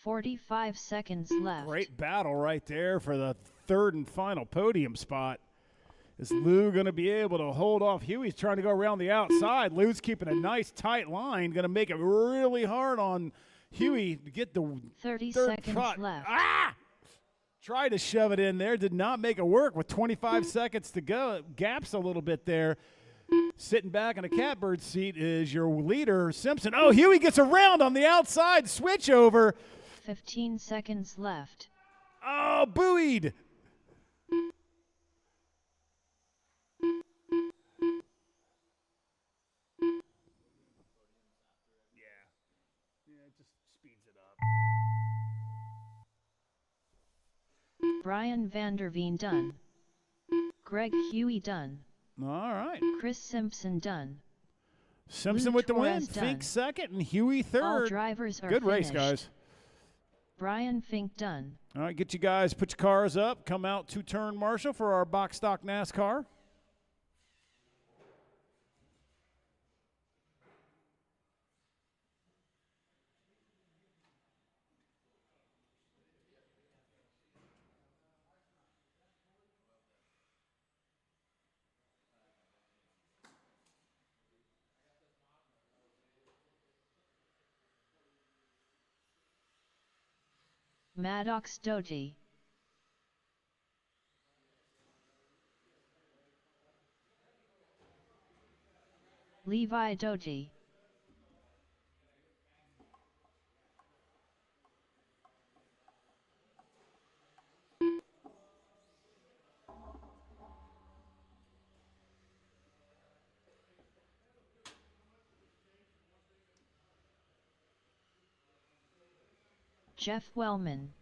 .45 seconds left.
Great battle right there for the third and final podium spot. Is Lou going to be able to hold off Huey's trying to go around the outside? Lou's keeping a nice tight line, going to make it really hard on Huey to get the
30
third
seconds
trot.
left.
Tried to shove it in there, did not make it work with 25 seconds to go. Gaps a little bit there. Sitting back in a catbird seat is your leader, Simpson. Oh, Huey gets around on the outside, switch over.
15 seconds left.
Oh, buoyed. Yeah, it just speeds it up.
Brian Vanderveen done. Greg Huey done.
All right.
Chris Simpson done.
Simpson
Lou
with the win.
Torres done.
Fink second and Huey third.
All drivers are
Good race,
finished.
guys.
Brian Fink done.
All right, get you guys, put your cars up, come out to turn Marshall for our box stock NASCAR.
Maddox Doty. Levi Doty. Jeff Wellman.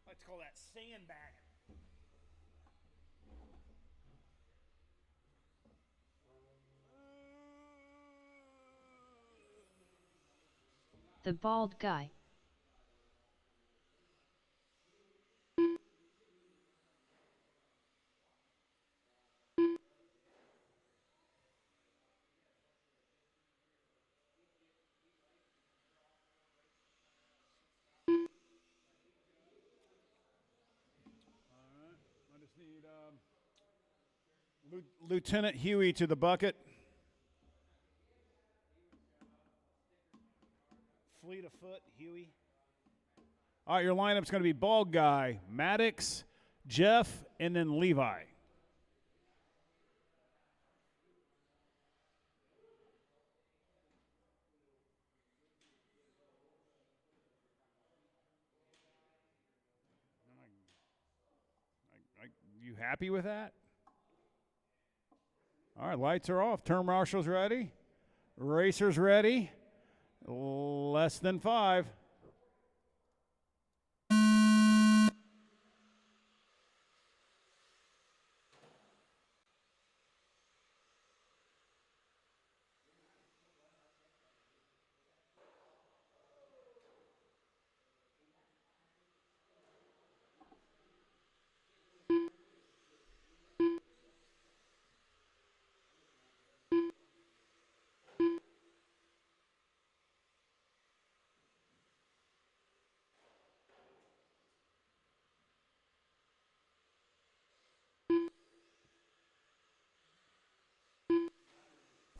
I like to call that sandbagging.
The bald guy.
I just need Lieutenant Huey to the bucket. fleet of foot, Huey. All right, your lineup's going to be Bald Guy, Maddox, Jeff, and then Levi. You happy with that? All right, lights are off. Turn marshal's ready. Racers ready. Less than 5.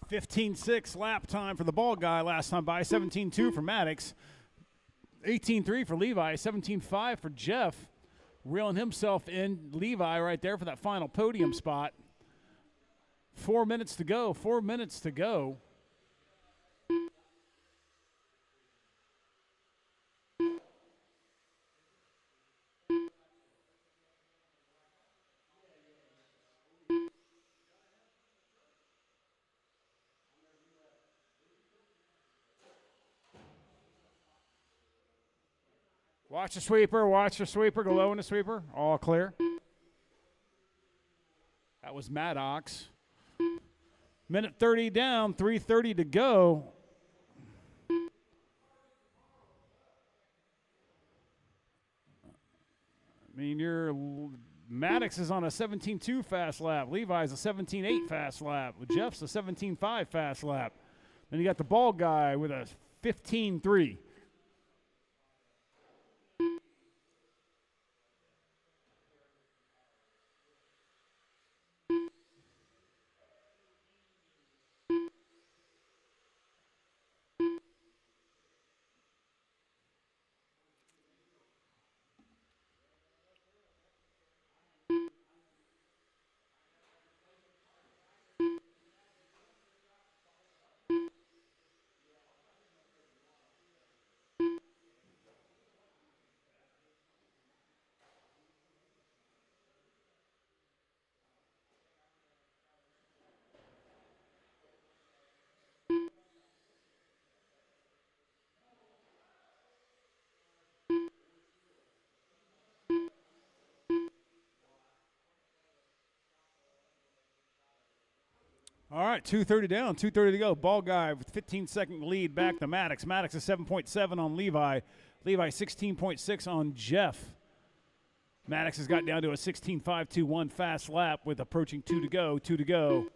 (15.6) lap time for the Bald Guy last time by. 17.2 for Maddox. 18.3 for Levi. 17.5 for Jeff. Reeling himself in. Levi right there for that final podium spot. 4 minutes to go. 4 minutes to go. Watch the sweeper. Watch the sweeper. Go low in the sweeper. All clear. That was Maddox. Minute 30 down. 3:30 to go. I mean, Maddox is on a 17.2 fast lap. Levi's a 17.8 fast lap. Jeff's a 17.5 fast lap. Then you got the Bald Guy with a 15.3. All right, 2:30 down, 2:30 to go. Bald Guy with 15-second lead back to Maddox. Maddox is 7.7 on Levi. Levi 16.6 on Jeff. Maddox has got down to a 16.521 fast lap with approaching 2 to go. 2 to go.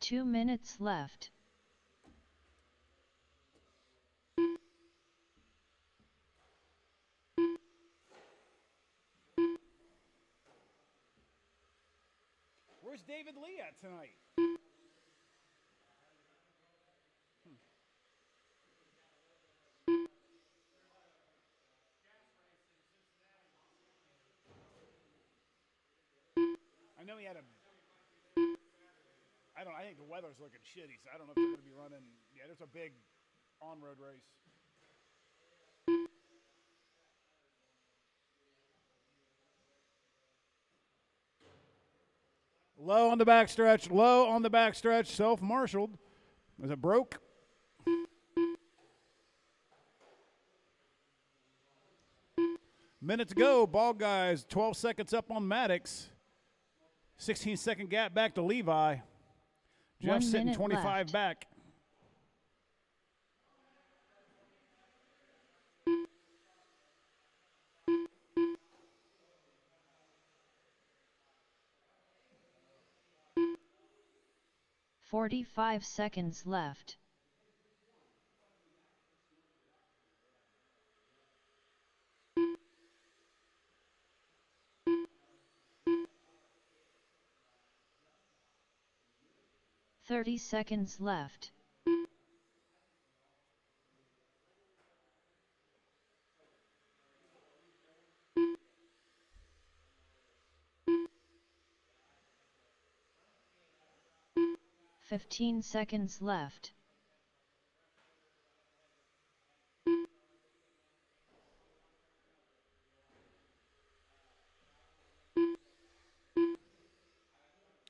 Two minutes left.
Where's David Lee at tonight? I know he had a. I think the weather's looking shitty, so I don't know if they're going to be running. Yeah, there's a big on-road race. Low on the backstretch, low on the backstretch, self-marshaled. Is it broke? Minute to go. Bald Guys, 12 seconds up on Maddox. 16-second gap back to Levi. Jeff sitting 25
left.
back.
"45 seconds left. 30 seconds left. "15 seconds left.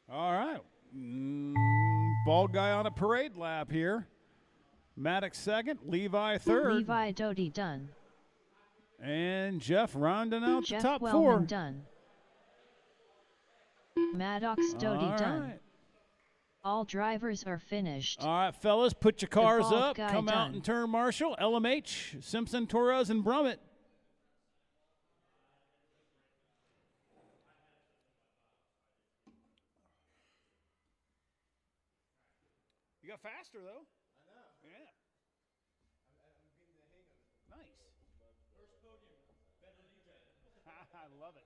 All right. Bald guy on a parade lap here. Maddox second, Levi third.
Levi Doty done.
And Jeff rounding out
Jeff
the top
Wellman
four.
done. Maddox Doty
All
done.
right.
All drivers are finished.
All right, fellas, put your cars
bald
up.
guy
Come out
done.
and turn marshal. LMH, Simpson, Torres, and Brummett. You got faster, though. I know. Yeah. I'm getting the hang of it. Nice. First podium, better DJ. I love it.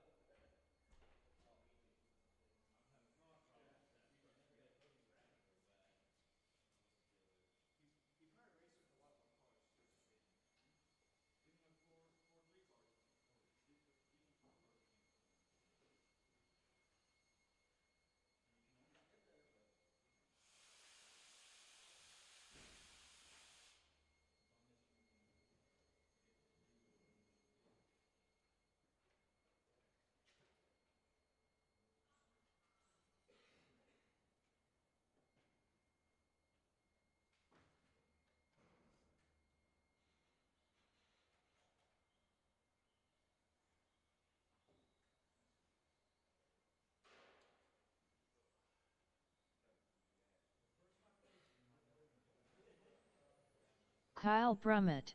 Kyle Brummett.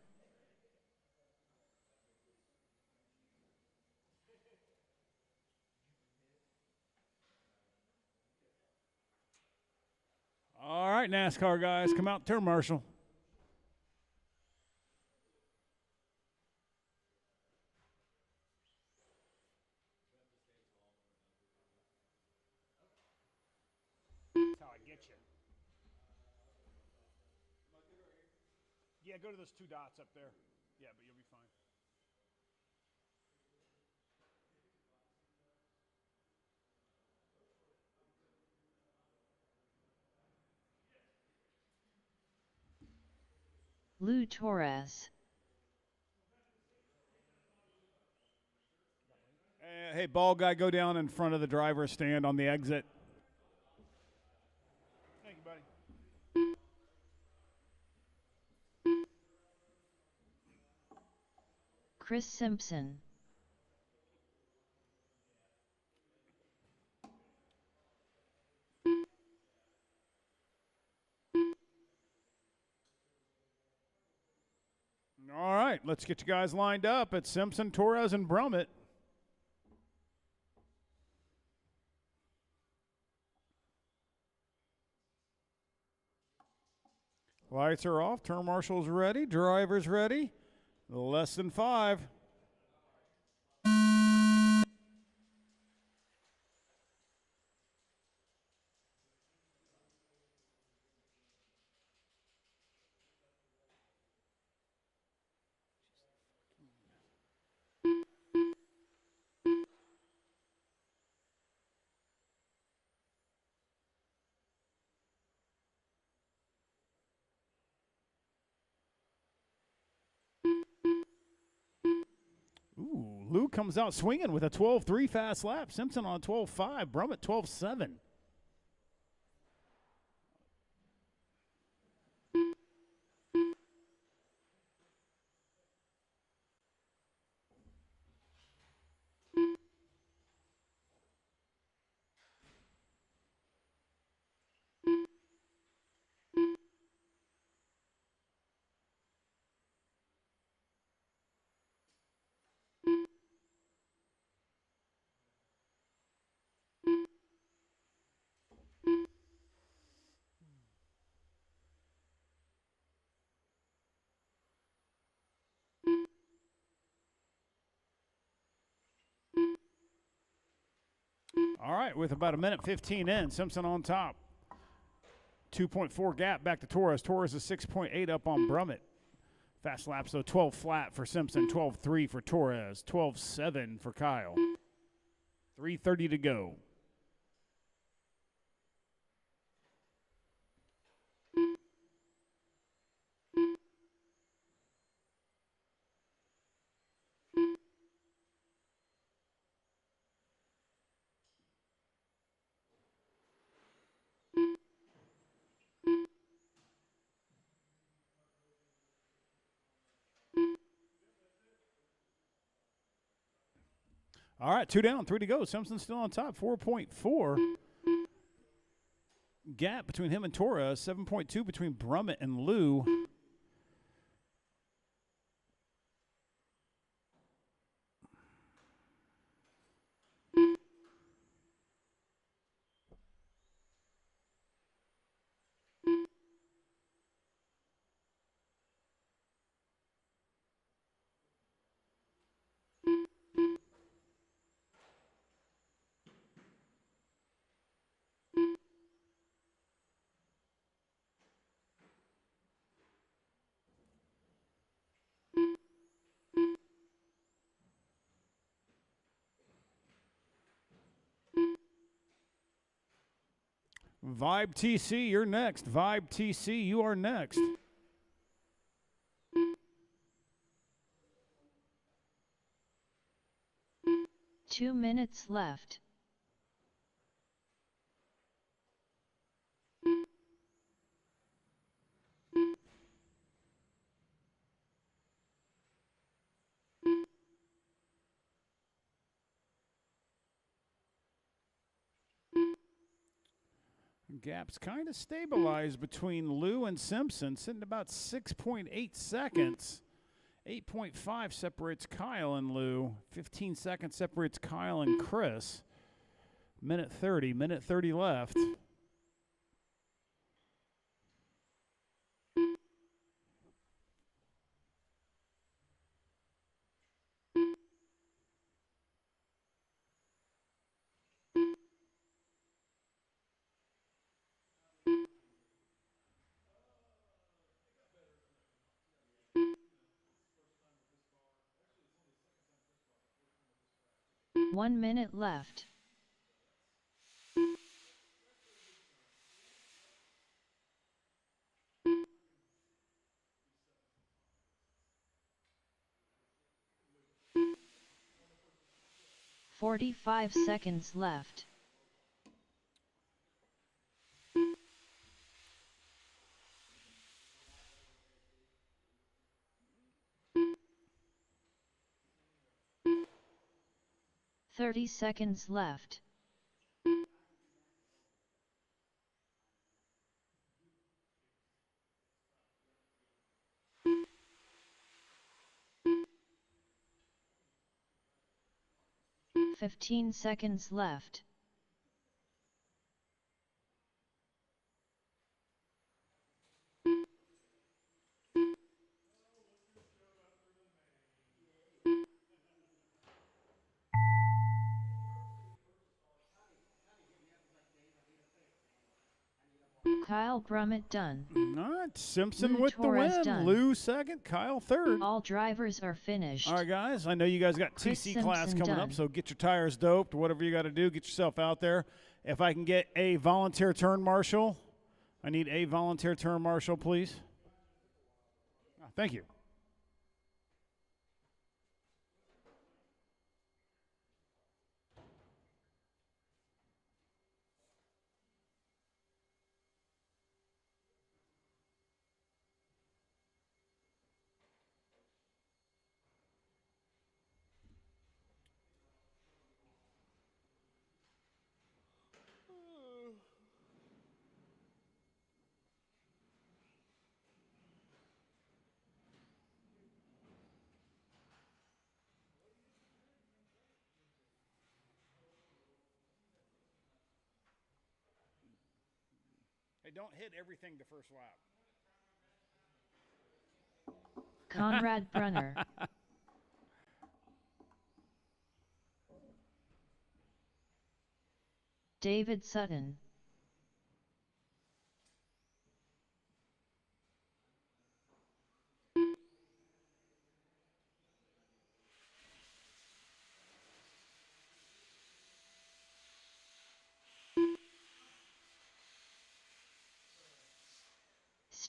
All right, NASCAR guys, come out and turn marshal. That's how I get you. Yeah, go to those two dots up there. Yeah, but you'll be fine.
Lou Torres.
Hey, ball guy, go down in front of the driver's stand on the exit. Thank you, buddy.
Chris Simpson.
All right, let's get you guys lined up at Simpson, Torres, and Brummett. Lights are off. Turn marshals ready. Drivers ready. Less than 5. Ooh, Lou comes out swinging with a 12.3 fast lap. Simpson on 12.5. Brummett 12.7. All right, with about a minute 15 in, Simpson on top. 2.4 gap back to Torres. Torres is 6.8 up on Brummett. Fast laps, though, 12 flat for Simpson, 12.3 for Torres, 12.7 for Kyle. 3:30 to go. All right, 2 down, 3 to go. Simpson's still on top, 4.4 gap between him and Torres, 7.2 between Brummett and Lou. Vibe TC, you're next. Vibe TC, you are next.
Two minutes left.
Gap's kind of stabilized between Lou and Simpson, sitting about 6.8 seconds. 8.5 separates Kyle and Lou. 15 seconds separates Kyle and Chris. Minute 30 left.
One minute left. "45 seconds left. "30 seconds left. "15 seconds left. Kyle Brummett done.
Not Simpson
Lou
with
Torres
the win.
done.
Lou second, Kyle third.
All drivers are finished.
All right, guys, I know you guys got
Chris
TC class
Simpson
coming
done.
up, so get your tires doped, whatever you got to do, get yourself out there. If I can get a volunteer turn marshal, I need a volunteer turn marshal, please. Thank you. Hey, don't hit everything the first lap.
Conrad Brunner. David Sutton.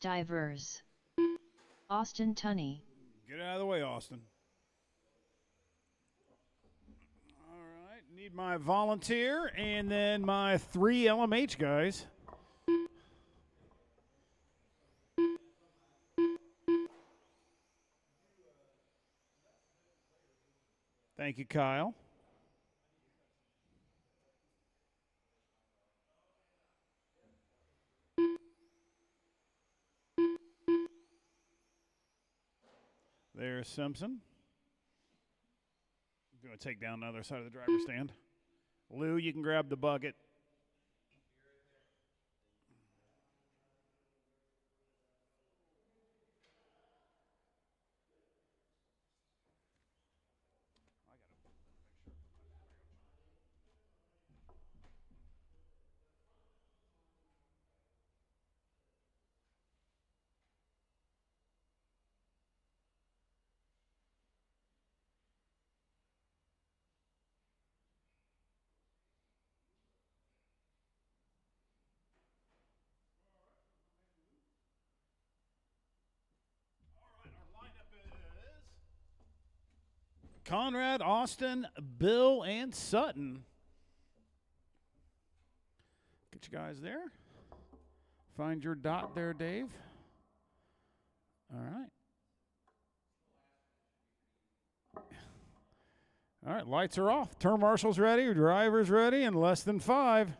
Stivers. Austin Tunney.
Get out of the way, Austin. All right, need my volunteer and then my 3 LMH guys. Thank you, Kyle. There's Simpson. Going to take down the other side of the driver's stand. Lou, you can grab the bucket. Conrad, Austin, Bill, and Sutton. Get you guys there. Find your dot there, Dave. All right. All right, lights are off. Turn marshal's ready, driver's ready, in less than 5.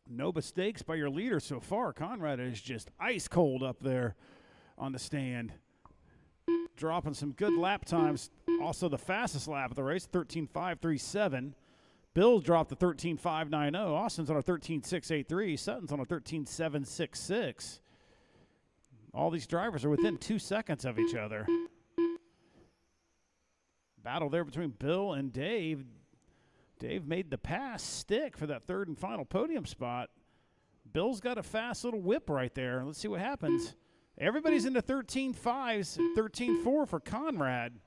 No mistakes by your leader so far. Conrad is just ice cold up there on the stand. Dropping some good lap times. Also the fastest lap of the race, 13.537. Bill's dropped the 13.590. Austin's on a 13.683. Sutton's on a 13.766. All these drivers are within 2 seconds of each other. Battle there between Bill and Dave. Dave made the pass stick for that 3rd and final podium spot. Bill's got a fast little whip right there. Let's see what happens. Everybody's into 13.5s, 13.4 for Conrad.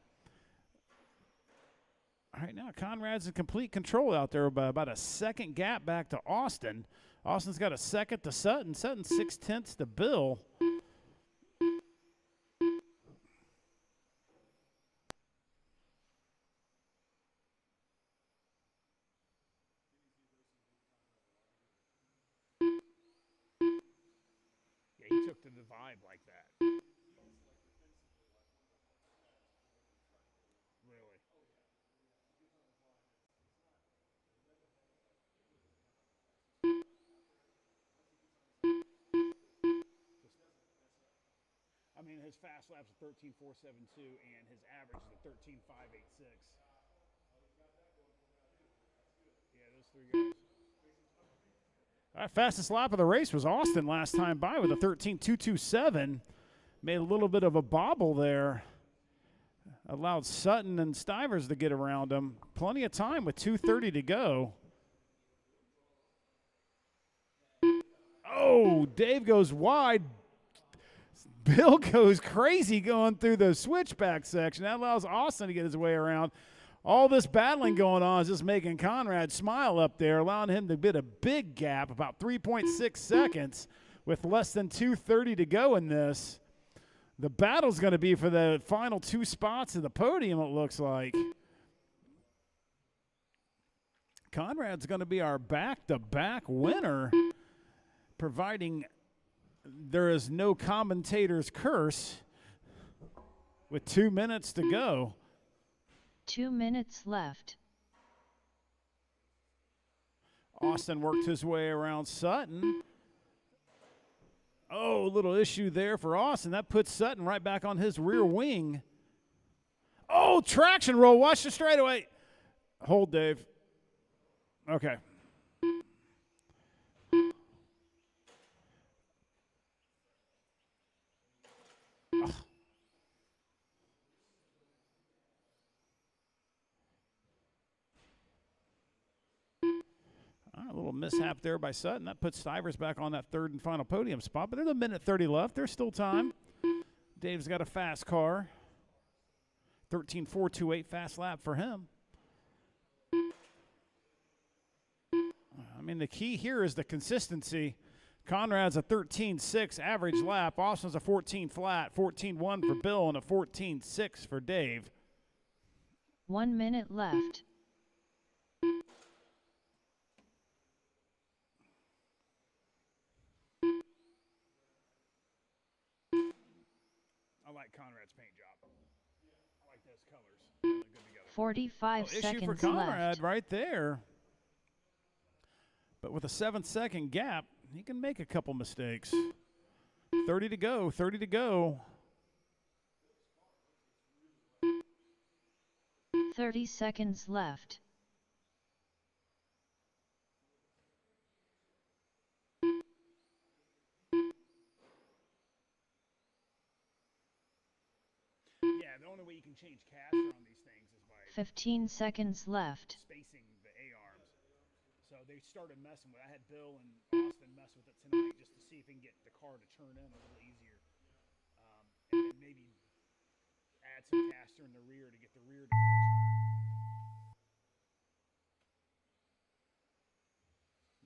All right, now Conrad's in complete control out there by about a second gap back to Austin. Austin's got a second to Sutton. Sutton 0.6 to Bill. He took to the vibe like that. Really? I mean, his fast lap's at 13.472, and his average is at 13.586. Yeah, those 3 guys. All right, fastest lap of the race was Austin last time by with a 13.227. Made a little bit of a bobble there. Allowed Sutton and Stivers to get around him. Plenty of time with 2:30 to go. Oh, Dave goes wide. Bill goes crazy going through the switchback section. That allows Austin to get his way around. All this battling going on is just making Conrad smile up there, allowing him to get a big gap, about 3.6 seconds, with less than 2:30 to go in this. The battle's going to be for the final 2 spots of the podium, it looks like. Conrad's going to be our back-to-back winner, providing there is no commentator's curse with 2 minutes to go.
2 minutes left.
Austin worked his way around Sutton. Oh, a little issue there for Austin. That puts Sutton right back on his rear wing. Oh, traction roll. Watch the straightaway. Hold, Dave. Okay. Ugh. All right, a little mishap there by Sutton. That puts Stivers back on that third and final podium spot, but there's a minute 30 left. There's still time. Dave's got a fast car. 13.428 fast lap for him. I mean, the key here is the consistency. Conrad's a 13.6 average lap. Austin's a 14 flat, 14.1 for Bill, and a 14.6 for Dave.
1 minute left.
I like Conrad's paint job. I like those colors. Really good together.
45
issue
seconds
for Conrad
left.
right there. But with a 7-second gap, he can make a couple mistakes. 30 to go, 30 to go.
30 seconds left.
Yeah, the only way you can change caster on these things is by
15 seconds left.
spacing the A-arms. So they started messing with it. I had Bill and Austin mess with it tonight just to see if we can get the car to turn in a little easier. And then maybe add some caster in the rear to get the rear to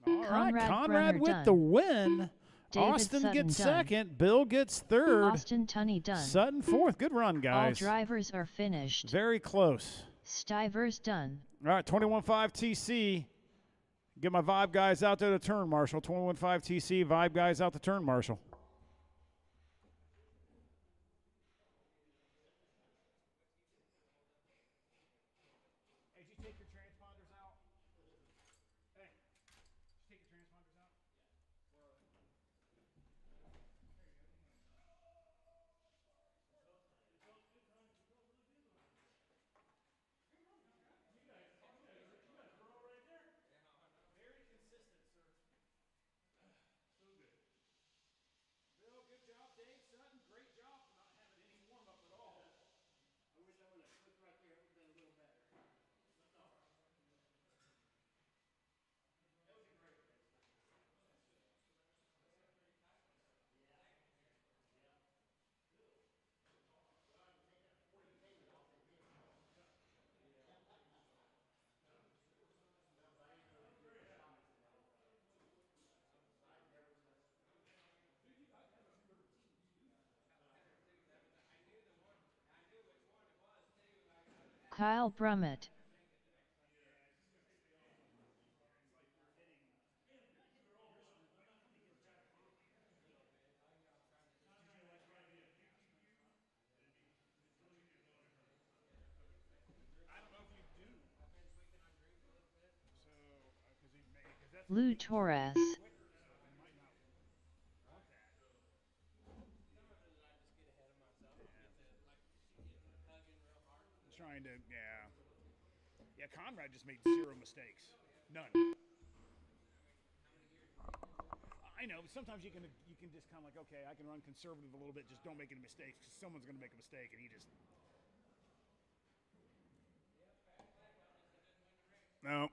want to turn. All right, Conrad with
done.
the win.
David
Austin
Sutton
gets
done.
second. Bill gets third.
Austin Tunney done.
Sutton fourth. Good run,
All
guys.
drivers are finished.
Very close.
Stivers done.
All right, 21.5 TC. Get my Vibe guys out there to turn, Marshall. 21.5 TC, Vibe guys out the turn, Marshall. Hey, did you take your transponders out? Hey, did you take your transponders out? Very consistent, sir. So good. Bill, good job. Dave Sutton, great job for not having any warm-up at all.
I wish I would have clicked right there. It would have been a little better.
Kyle Brummett.
I don't know if you do. So, because he may, because that's
Lou Torres.
trying to, yeah. Yeah, Conrad just made 0 mistakes. None. I know, but sometimes you can just kind of like, okay, I can run conservative a little bit, just don't make any mistakes, because someone's going to make a mistake, and he just... No.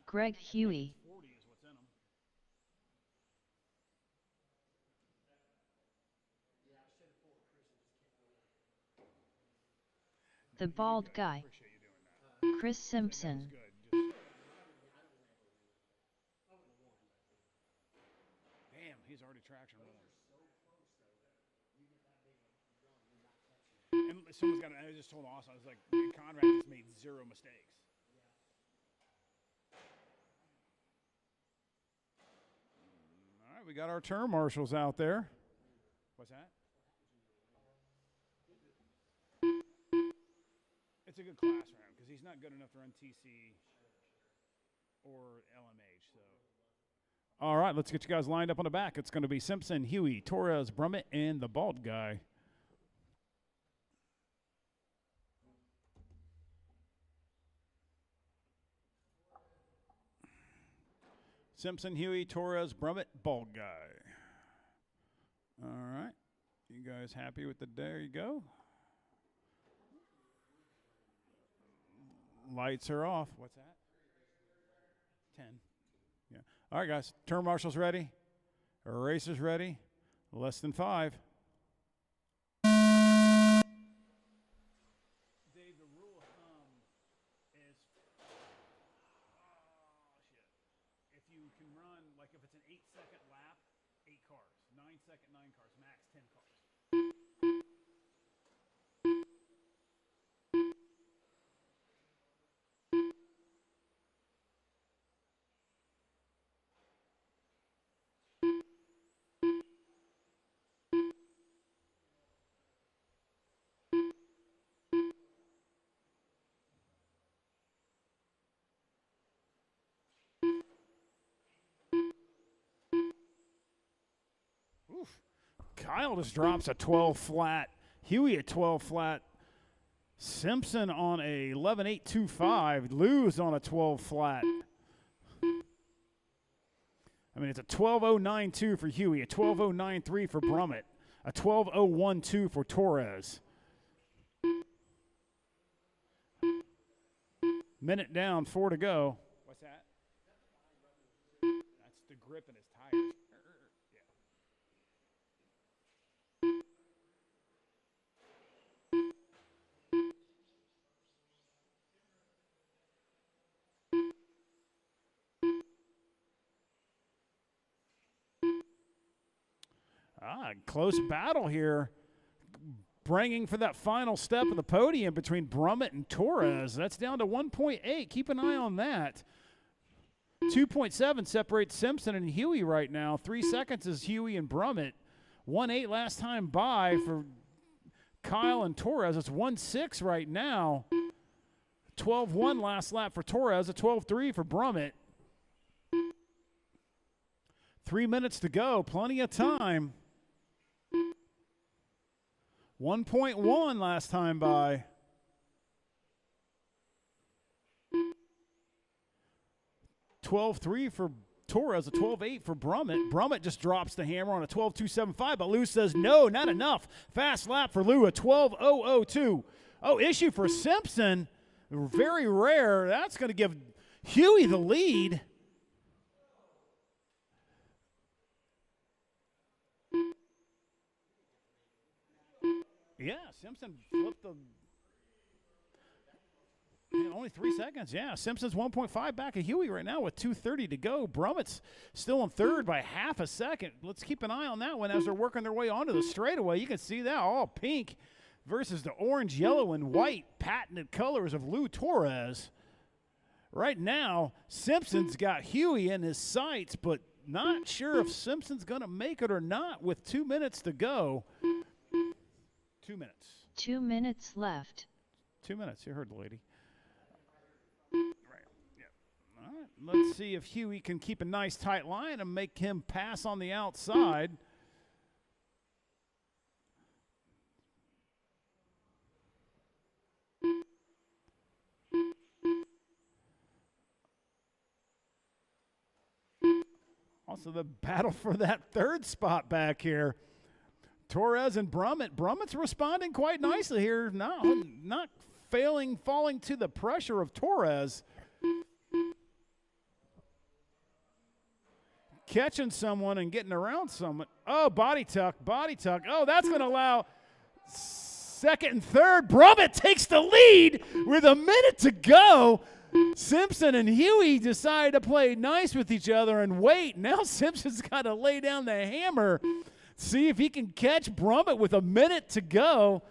Greg Huey.
40 is what's in him.
The bald guy.
Appreciate you doing that.
Chris Simpson.
Good. Just... Damn, he's already traction rolling. And someone's got. I just told Austin, I was like, Conrad just made 0 mistakes. All right, we got our turn marshals out there. What's that? It's a good class for him because he's not good enough to run TC or LMH. So, all right, let's get you guys lined up on the back. It's going to be Simpson, Huey, Torres, Brummett, and the bald guy. Simpson, Huey, Torres, Brummett, Bald Guy. All right. You guys happy with the, there you go. Lights are off. What's that? 10. Yeah. All right, guys. Turn marshals ready. Racers ready. Less than 5. Dave, the rule of thumb is, if you can run, like if it's an 8-second lap, 8 cars. 9-second, 9 cars. Max 10 cars. Oof. Kyle just drops a 12 flat. Huey a 12 flat. Simpson on a 11.825. Lou's on a 12 flat. I mean, it's a 12.092 for Huey, a 12.093 for Brummett, a 12.012 for Torres. Minute down, 4 to go. What's that? That's the grip in his tires. Close battle here, bringing for that final step of the podium between Brummett and Torres. That's down to 1.8. Keep an eye on that. 2.7 separates Simpson and Huey right now. 3 seconds is Huey and Brummett. 1.8 last time by for Kyle and Torres. It's 1.6 right now. 12.1 last lap for Torres. A 12.3 for Brummett. 3 minutes to go. Plenty of time. 1.1 last time by. 12.3 for Torres, a 12.8 for Brummett. Brummett just drops the hammer on a 12.275, but Lou says no, not enough. Fast lap for Lou, a 12.002. Oh, issue for Simpson. Very rare. That's going to give Huey the lead. Yeah, Simpson flipped the only 3 seconds. Yeah, Simpson's 1.5 back of Huey right now with 2:30 to go. Brummett's still in third by half a second. Let's keep an eye on that one as they're working their way onto the straightaway. You can see that all pink versus the orange, yellow, and white patented colors of Lou Torres. Right now, Simpson's got Huey in his sights, but not sure if Simpson's going to make it or not with 2 minutes to go. 2 minutes.
2 minutes left.
2 minutes. You heard the lady. Right. Yeah. All right. Let's see if Huey can keep a nice tight line and make him pass on the outside. Also, the battle for that third spot back here. Torres and Brummett. Brummett's responding quite nicely here. Not falling to the pressure of Torres. Catching someone and getting around someone. Oh, body tuck. Oh, that's going to allow second and third. Brummett takes the lead with a minute to go. Simpson and Huey decide to play nice with each other and wait. Now Simpson's got to lay down the hammer. See if he can catch Brummett with a minute to go.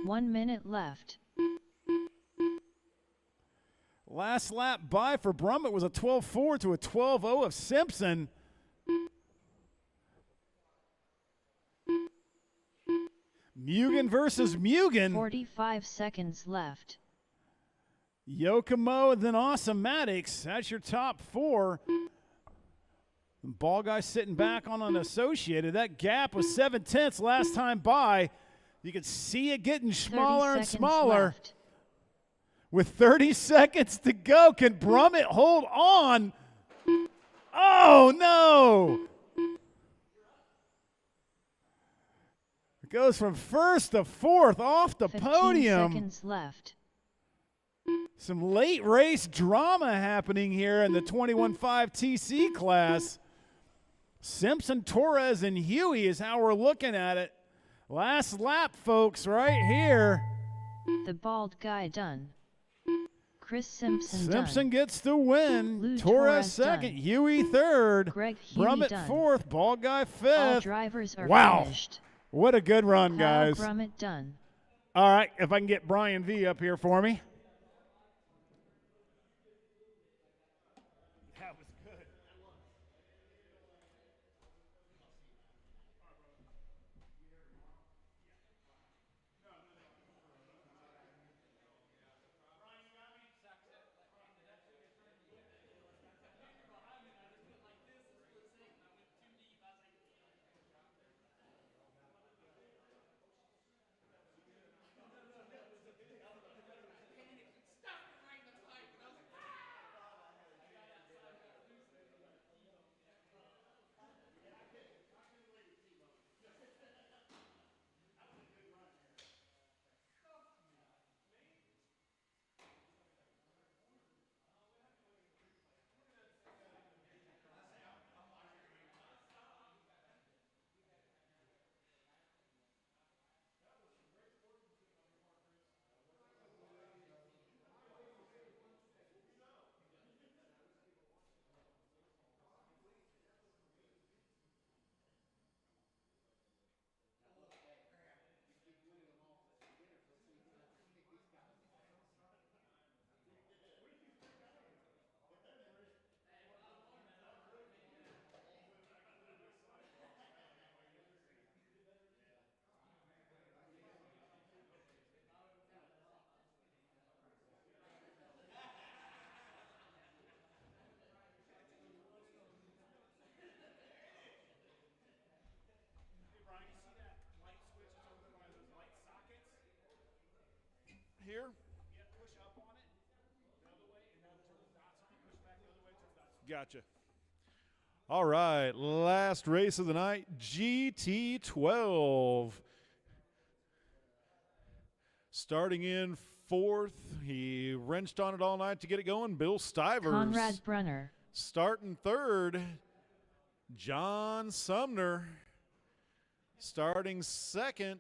1 minute left.
Last lap by for Brummett was a 12.4 to a 12.0 of Simpson. Mugen versus Mugen.
45 seconds left.
Yokomo and then Awesomatics. That's your top four. Ball guy sitting back on an Associated. That gap was 7/10 last time by. You can see it getting smaller and smaller.
Left.
With 30 seconds to go, can Brummett hold on? Oh, no! It goes from first to fourth off the
15
podium.
seconds left.
Some late race drama happening here in the 21.5 TC class. Simpson, Torres, and Huey is how we're looking at it. Last lap, folks, right here.
The bald guy done. Chris Simpson
Simpson
done.
gets the win.
Lou
Torres
Torres
second.
done.
Huey third.
Greg Huey
Brummett
done.
fourth. Ball guy
All
fifth.
drivers are
Wow.
finished.
What a good run,
Kyle
guys.
Brummett done.
All right, if I can get Brian V up here for me. That was good.
Here. Gotcha. All right, last race of the night, GT12. Starting in fourth, he wrenched on it all night to get it going, Bill Stivers.
Conrad Brunner.
Starting third, John Sumner. Starting second,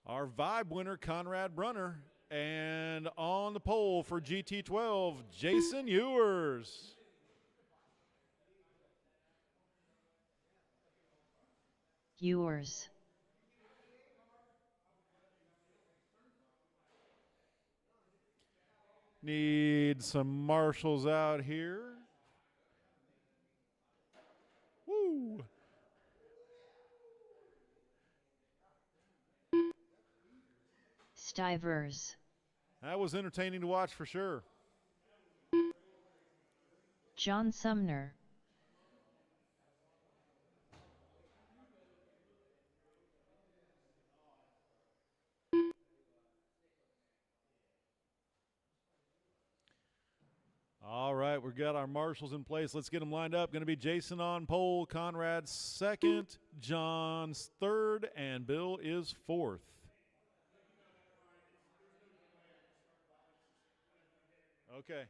our Vibe winner, Conrad Brunner. And on the pole for GT12, Jason Ewers.
Ewers.
Need some marshals out here. Woo!
Stivers.
That was entertaining to watch for sure.
John Sumner.
All right, we've got our marshals in place. Let's get them lined up. Going to be Jason on pole, Conrad second, John's third, and Bill is fourth. Okay.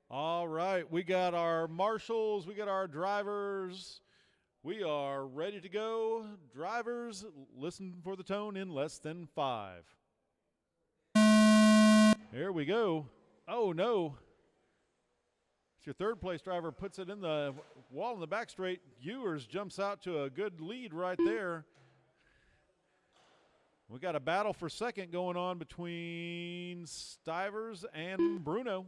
All right, we got our marshals, we got our drivers. We are ready to go. Drivers, listen for the tone in less than 5. Here we go. Oh, no. It's your third place driver, puts it in the wall in the back straight. Ewers jumps out to a good lead right there. We got a battle for second going on between Stivers and Bruno.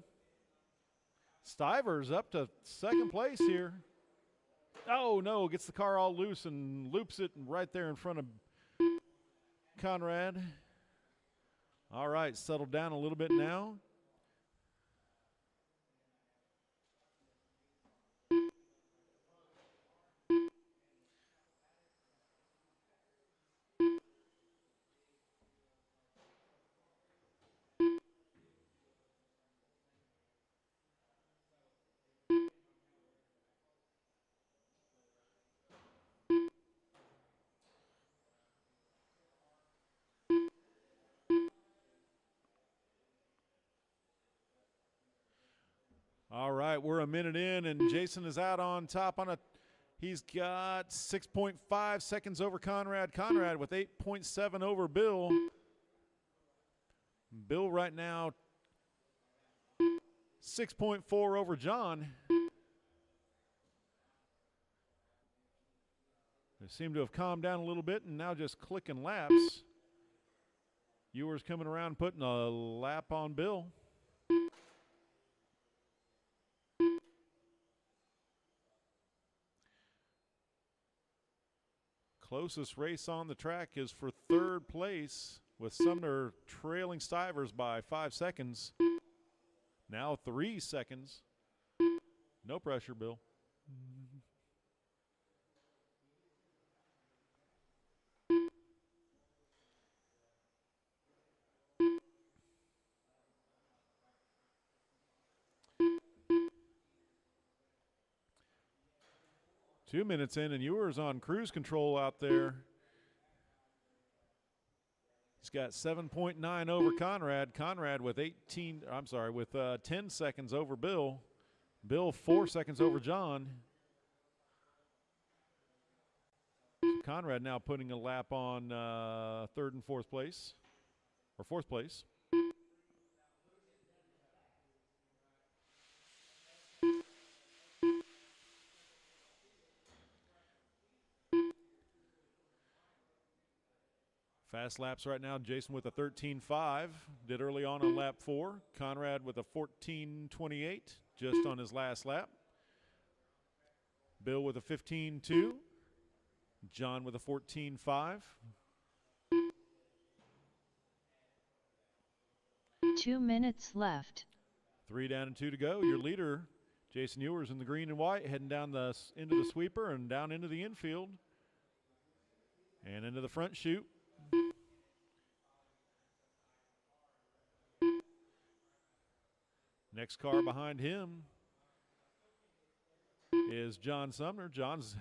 Stivers up to second place here. Oh, no, gets the car all loose and loops it right there in front of Conrad. All right, settled down a little bit now. All right, we're a minute in, and Jason is out on top on a – he's got 6.5 seconds over Conrad. Conrad with 8.7 over Bill. Bill right now 6.4 over John. They seem to have calmed down a little bit and now just clicking laps. Ewers coming around putting a lap on Bill. Closest race on the track is for third place, with Sumner trailing Stivers by 5 seconds. Now 3 seconds. No pressure, Bill. 2 minutes in, and Ewers on cruise control out there. He's got 7.9 over Conrad. Conrad with 10 seconds over Bill. Bill 4 seconds over John. Conrad now putting a lap on third and fourth place, or fourth place. Fast laps right now. Jason with a 13.5. Did early on lap 4. Conrad with a 14.28 just on his last lap. Bill with a 15.2. John with a 14.5.
2 minutes left.
3 down and 2 to go. Your leader, Jason Ewers, in the green and white, heading down into the sweeper and down into the infield and into the front chute. Next car behind him is John Sumner. John's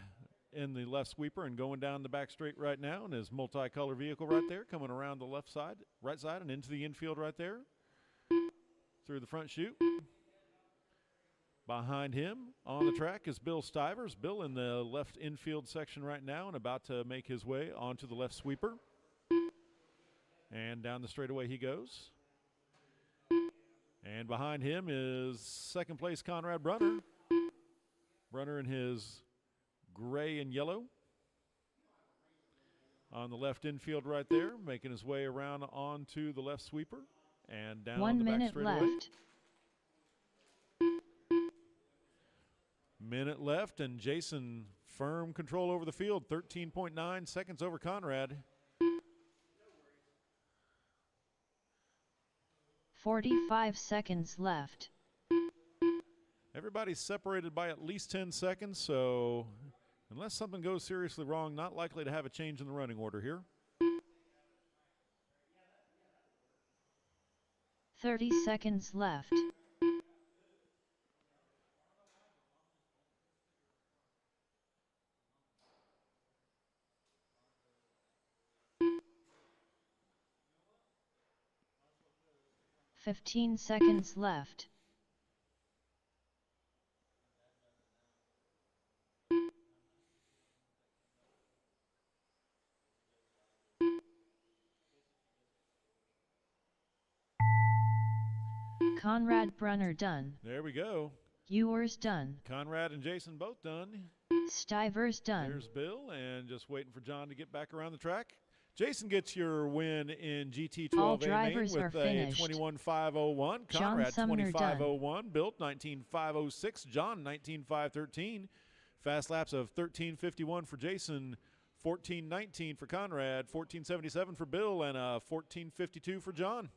in the left sweeper and going down the back straight right now in his multicolor vehicle right there, coming around the left side, right side, and into the infield right there through the front chute. Behind him on the track is Bill Stivers. Bill in the left infield section right now and about to make his way onto the left sweeper. And down the straightaway he goes. And behind him is second place Conrad Brunner. Brunner in his gray and yellow. On the left infield right there, making his way around onto the left sweeper and down
1
the back
minute
straightaway.
left.
Minute left, and Jason firm control over the field, 13.9 seconds over Conrad.
45 seconds left.
Everybody's separated by at least 10 seconds, so unless something goes seriously wrong, not likely to have a change in the running order here.
30 seconds left. Fifteen seconds left. Conrad Brunner done.
There we go.
Ewers done.
Conrad and Jason both done.
Stivers done.
There's Bill, and just waiting for John to get back around the track. Jason gets your win in GT12A
All
main
drivers
with
are
a
finished.
21.501.
John
Conrad
Sumner
25.01. Bill 19.506. John 19.513. Fast laps of 13.51 for Jason, 14.19 for Conrad, 14.77 for Bill, and 14.52 for John.